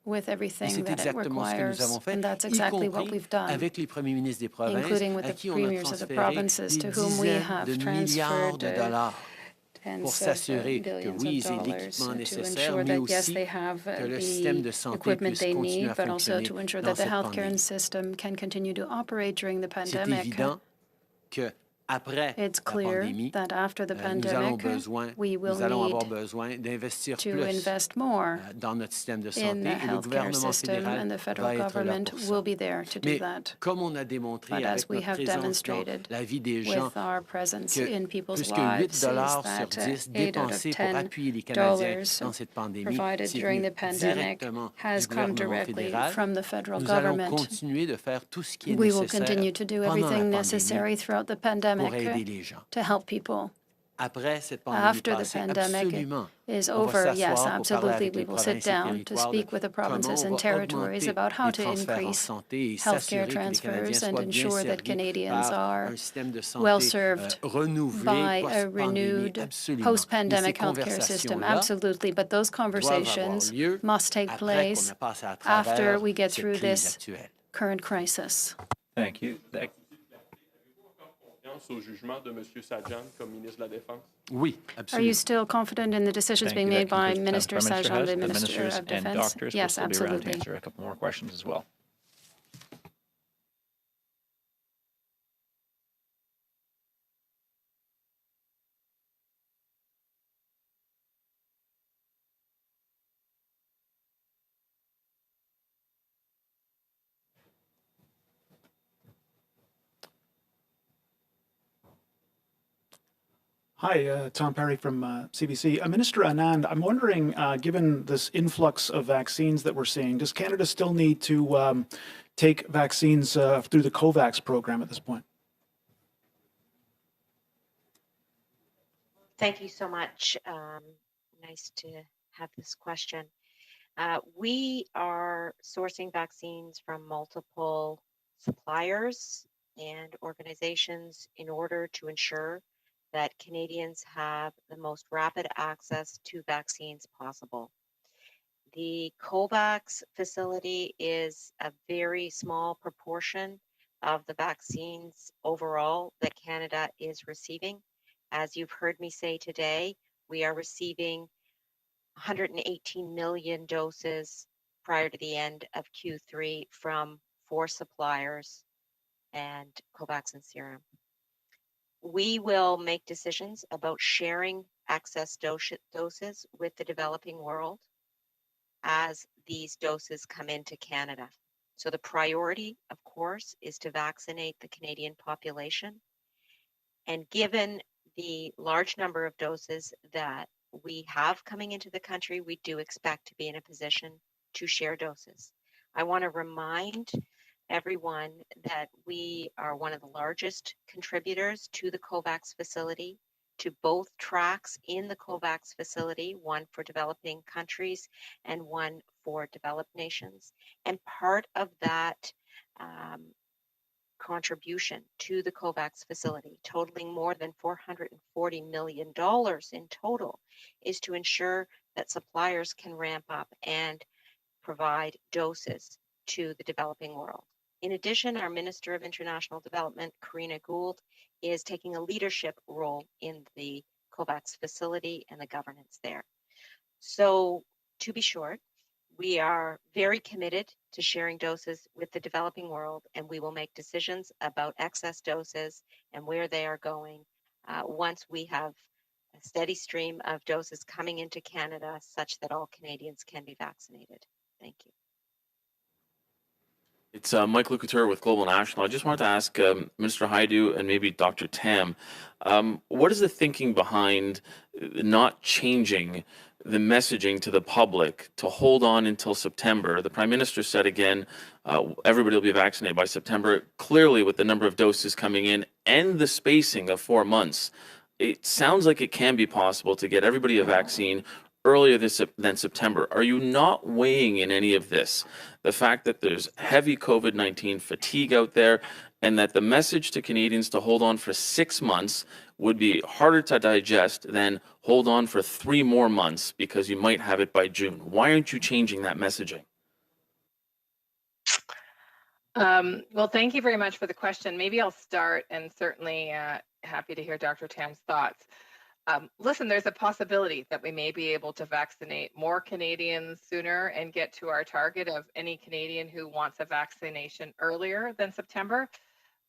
Speaker 2: with everything that it requires. And that's exactly what we've done, including with the premiers of the provinces to whom we have transferred tens of billions of dollars to ensure that, yes, they have the equipment they need, but also to ensure that the healthcare system can continue to operate during the pandemic. It's clear that after the pandemic, we will need to invest more in the healthcare system, and the federal government will be there to do that. But as we have demonstrated with our presence in people's lives, is that 8 out of $10 provided during the pandemic has come directly from the federal government. We will continue to do everything necessary throughout the pandemic to help people. After the pandemic is over, yes, absolutely, we will sit down to speak with the provinces and territories about how to increase healthcare transfers and ensure that Canadians are well served by a renewed post-pandemic healthcare system. Absolutely, but those conversations must take place after we get through this current crisis.
Speaker 4: Thank you.
Speaker 11: Au jugement de M. Sajjan comme ministre de la Défense?
Speaker 1: Oui, absolutely.
Speaker 2: Are you still confident in the decisions being made by Minister Sajjan, the Minister of Defense? Yes, absolutely.
Speaker 4: Answer a couple more questions as well.
Speaker 13: Hi, Tom Perry from CBC. Minister Anand, I'm wondering, given this influx of vaccines that we're seeing, does Canada still need to take vaccines through the COVAX program at this point?
Speaker 3: Thank you so much. Nice to have this question. We are sourcing vaccines from multiple suppliers and organizations in order to ensure that Canadians have the most rapid access to vaccines possible. The COVAX facility is a very small proportion of the vaccines overall that Canada is receiving. As you've heard me say today, we are receiving 118 million doses prior to the end of Q3 from 4 suppliers and COVAX and Serum. We will make decisions about sharing excess doses with the developing world as these doses come into Canada. So the priority, of course, is to vaccinate the Canadian population. And given the large number of doses that we have coming into the country, we do expect to be in a position to share doses. I want to remind everyone that we are one of the largest contributors to the COVAX facility, to both tracks in the COVAX facility, one for developing countries and one for developed nations. And part of that contribution to the COVAX facility, totaling more than $440 million in total, is to ensure that suppliers can ramp up and provide doses to the developing world. In addition, our Minister of International Development, Karina Gould, is taking a leadership role in the COVAX facility and the governance there. So, to be short, we are very committed to sharing doses with the developing world, and we will make decisions about excess doses and where they are going once we have a steady stream of doses coming into Canada such that all Canadians can be vaccinated. Thank you.
Speaker 14: It's Michael Couture with Global National. I just wanted to ask Minister Hajdu and maybe Dr. Tam, what is the thinking behind not changing the messaging to the public to hold on until September? The Prime Minister said again, everybody will be vaccinated by September. Clearly, with the number of doses coming in and the spacing of 4 months, it sounds like it can be possible to get everybody a vaccine earlier than September. Are you not weighing in any of this the fact that there's heavy COVID-19 fatigue out there and that the message to Canadians to hold on for 6 months would be harder to digest than hold on for 3 more months because you might have it by June? Why aren't you changing that messaging?
Speaker 17: Well, thank you very much for the question. Maybe I'll start, and certainly happy to hear Dr. Tam's thoughts. Listen, there's a possibility that we may be able to vaccinate more Canadians sooner and get to our target of any Canadian who wants a vaccination earlier than September.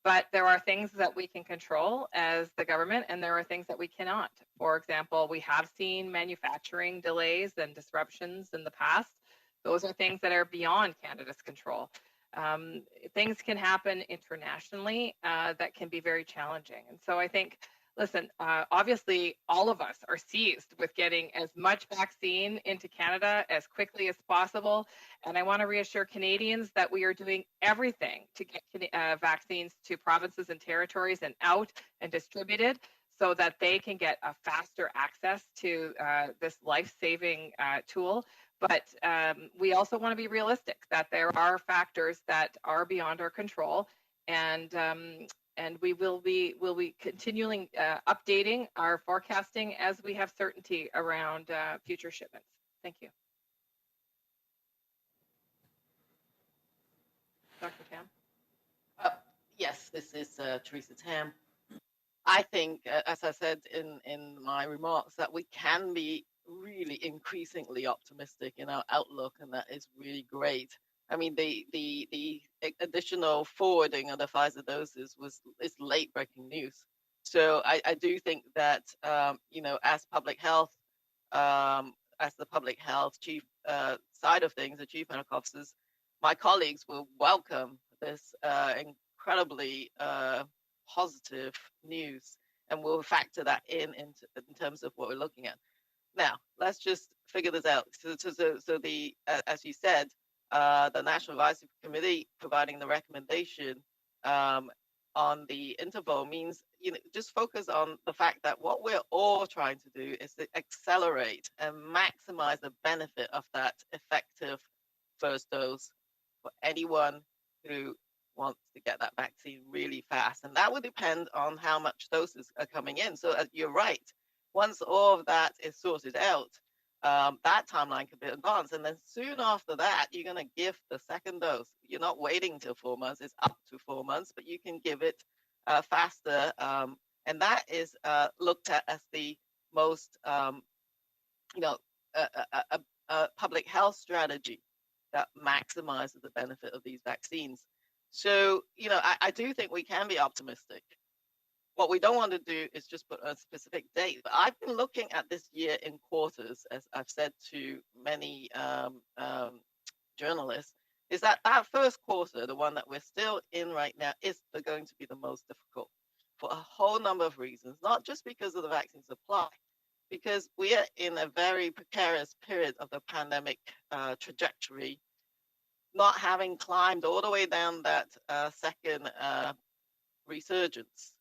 Speaker 17: But there are things that we can control as the government, and there are things that we cannot. For example, we have seen manufacturing delays and disruptions in the past. Those are things that are beyond Canada's control. Things can happen internationally that can be very challenging. And so I think, listen, obviously, all of us are seized with getting as much vaccine into Canada as quickly as possible. And I want to reassure Canadians that we are doing everything to get vaccines to provinces and territories and out and distributed so that they can get a faster access to this life-saving tool. But we also want to be realistic that there are factors that are beyond our control, and we will be continuing updating our forecasting as we have certainty around future shipments. Thank you. Dr. Tam?
Speaker 5: Yes, this is Theresa Tam. I think, as I said in my remarks, that we can be really increasingly optimistic in our outlook, and that is really great. I mean, the additional forwarding of the Pfizer doses is late breaking news. So I do think that as public health, as the public health chief side of things, the chief medical officers, my colleagues will welcome this incredibly positive news. and we'll factor that in terms of what we're looking at. Now, let's just figure this out. So the as you said, the National Advisory Committee providing the recommendation on the interval means, just focus on the fact that what we're all trying to do is to accelerate and maximize the benefit of that effective first dose for anyone who wants to get that vaccine really fast. And that would depend on how much doses are coming in. So you're right. Once all of that is sorted out, that timeline could be advanced. And then soon after that, you're going to give the second dose. You're not waiting till 4 months. It's up to 4 months, but you can give it faster. And that is looked at as the most, public health strategy that maximizes the benefit of these vaccines. So, I do think we can be optimistic. What we don't want to do is just put a specific date. But I've been looking at this year in quarters, as I've said to many journalists, is that first quarter, the one that we're still in right now, is going to be the most difficult for a whole number of reasons, not just because of the vaccine supply, because we are in a very precarious period of the pandemic trajectory, not having climbed all the way down that second resurgence,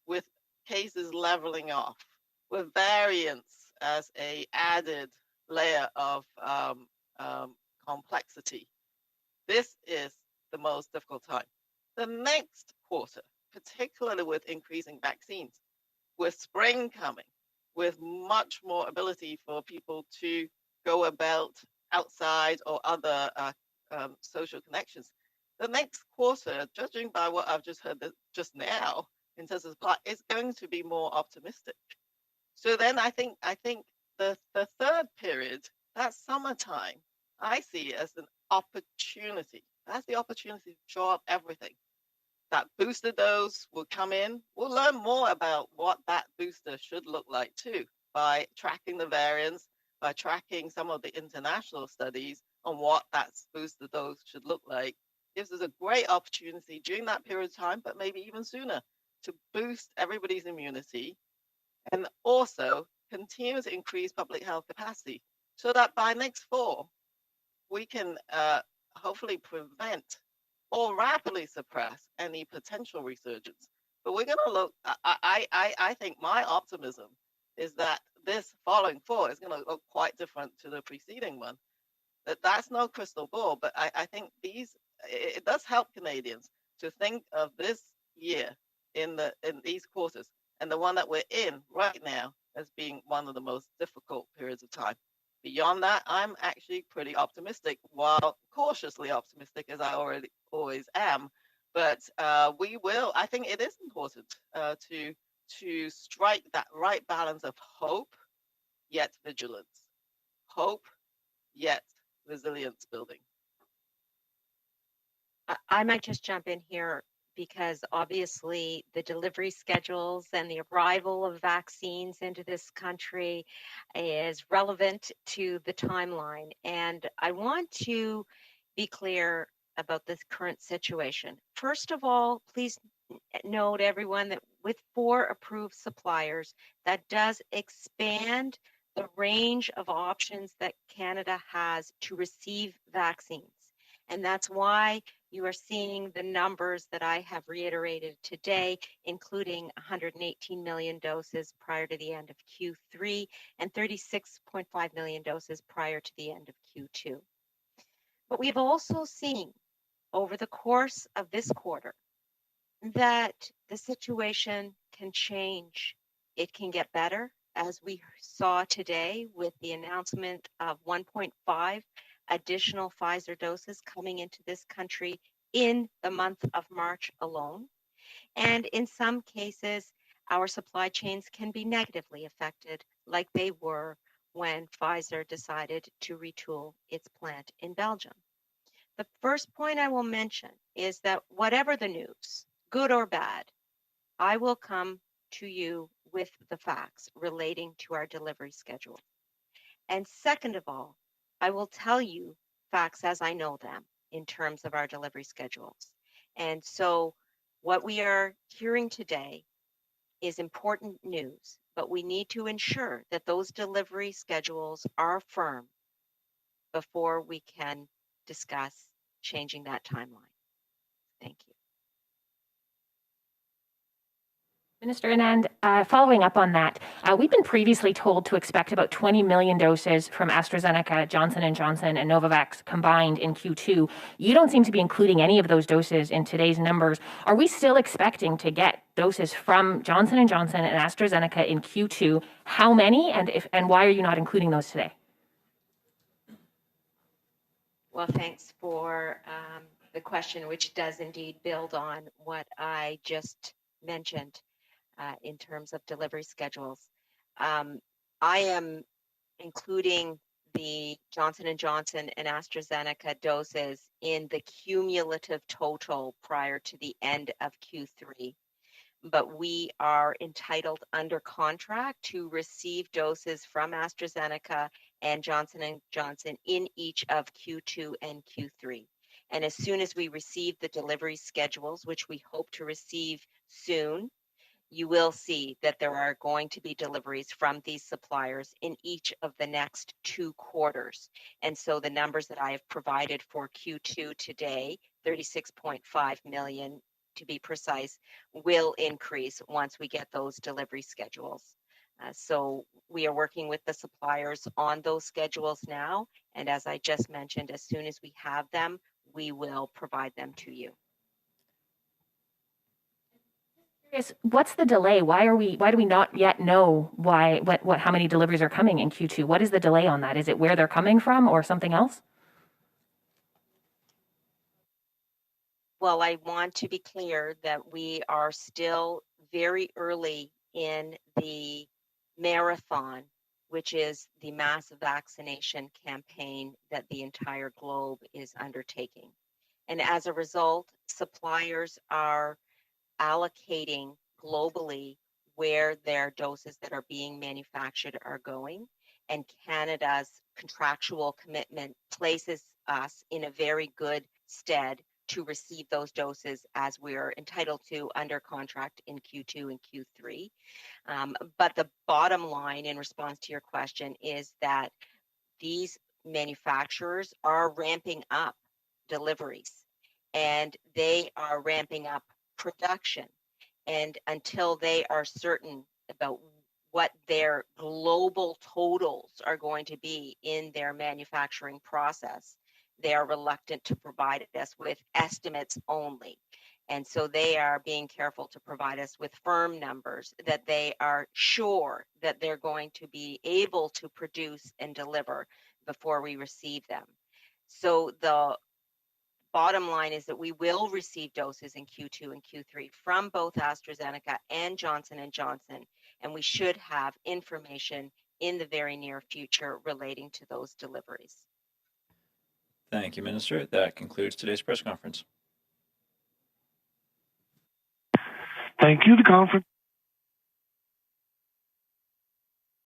Speaker 5: with cases leveling off, with variants as a added layer of complexity. This is the most difficult time. The next quarter, particularly with increasing vaccines, with spring coming, with much more ability for people to go about outside or other social connections. The next quarter, judging by what I've just heard just now in terms of supply, is going to be more optimistic. So then I think the third period, that summertime, I see as an opportunity. That's the opportunity to show up everything. That booster dose will come in. We'll learn more about what that booster should look like too, by tracking the variants, by tracking some of the international studies on what that booster dose should look like. Gives us a great opportunity during that period of time, but maybe even sooner, to boost everybody's immunity and also continue to increase public health capacity so that by next fall, we can hopefully prevent or rapidly suppress any potential resurgence. But we're going to look, I think my optimism is that this following fall is going to look quite different to the preceding one. That's no crystal ball, but I think it does help Canadians to think of this year in these quarters and the one that we're in right now as being one of the most difficult periods of time. Beyond that, I'm actually pretty optimistic, while cautiously optimistic, as I always am. But I think it is important to strike that right balance of hope, yet vigilance. Hope, yet resilience building.
Speaker 3: I might just jump in here because obviously the delivery schedules and the arrival of vaccines into this country is relevant to the timeline. And I want to be clear about this current situation. First of all, please note, everyone, that with 4 approved suppliers, that does expand the range of options that Canada has to receive vaccines. And that's why you are seeing the numbers that I have reiterated today, including 118 million doses prior to the end of Q3 and 36.5 million doses prior to the end of Q2. But we've also seen over the course of this quarter that the situation can change. It can get better, as we saw today with the announcement of 1.5 additional Pfizer doses coming into this country in the month of March alone. And in some cases, our supply chains can be negatively affected, like they were when Pfizer decided to retool its plant in Belgium. The first point I will mention is that whatever the news, good or bad, I will come to you with the facts relating to our delivery schedule. And second of all, I will tell you facts as I know them in terms of our delivery schedules. And so what we are hearing today is important news, but we need to ensure that those delivery schedules are firm before we can discuss changing that timeline. Thank you.
Speaker 15: Minister Anand, following up on that, we've been previously told to expect about 20 million doses from AstraZeneca, Johnson & Johnson, and Novavax combined in Q2. You don't seem to be including any of those doses in today's numbers. Are we still expecting to get doses from Johnson & Johnson and AstraZeneca in Q2? How many, and why are you not including those today?
Speaker 3: Well, thanks for the question, which does indeed build on what I just mentioned. In terms of delivery schedules. I am including the Johnson & Johnson and AstraZeneca doses in the cumulative total prior to the end of Q3. But we are entitled under contract to receive doses from AstraZeneca and Johnson & Johnson in each of Q2 and Q3. And as soon as we receive the delivery schedules, which we hope to receive soon, you will see that there are going to be deliveries from these suppliers in each of the next 2 quarters. And so the numbers that I have provided for Q2 today, 36.5 million to be precise, will increase once we get those delivery schedules. So we are working with the suppliers on those schedules now. And as I just mentioned, as soon as we have them, we will provide them to you.
Speaker 15: What's the delay? Why do we not yet know how many deliveries are coming in Q2? What is the delay on that? Is it where they're coming from or something else?
Speaker 3: Well, I want to be clear that we are still very early in the marathon, which is the mass vaccination campaign that the entire globe is undertaking. And as a result, suppliers are allocating globally where their doses that are being manufactured are going. And Canada's contractual commitment places us in a very good stead to receive those doses as we're entitled to under contract in Q2 and Q3. But the bottom line in response to your question is that these manufacturers are ramping up deliveries and they are ramping up production. And until they are certain about what their global totals are going to be in their manufacturing process, they are reluctant to provide us with estimates only. And so they are being careful to provide us with firm numbers that they are sure that they're going to be able to produce and deliver before we receive them. So the bottom line is that we will receive doses in Q2 and Q3 from both AstraZeneca and Johnson & Johnson, and we should have information in the very near future relating to those deliveries.
Speaker 4: Thank you, Minister. That concludes today's press conference.
Speaker 7: Thank you. The conference.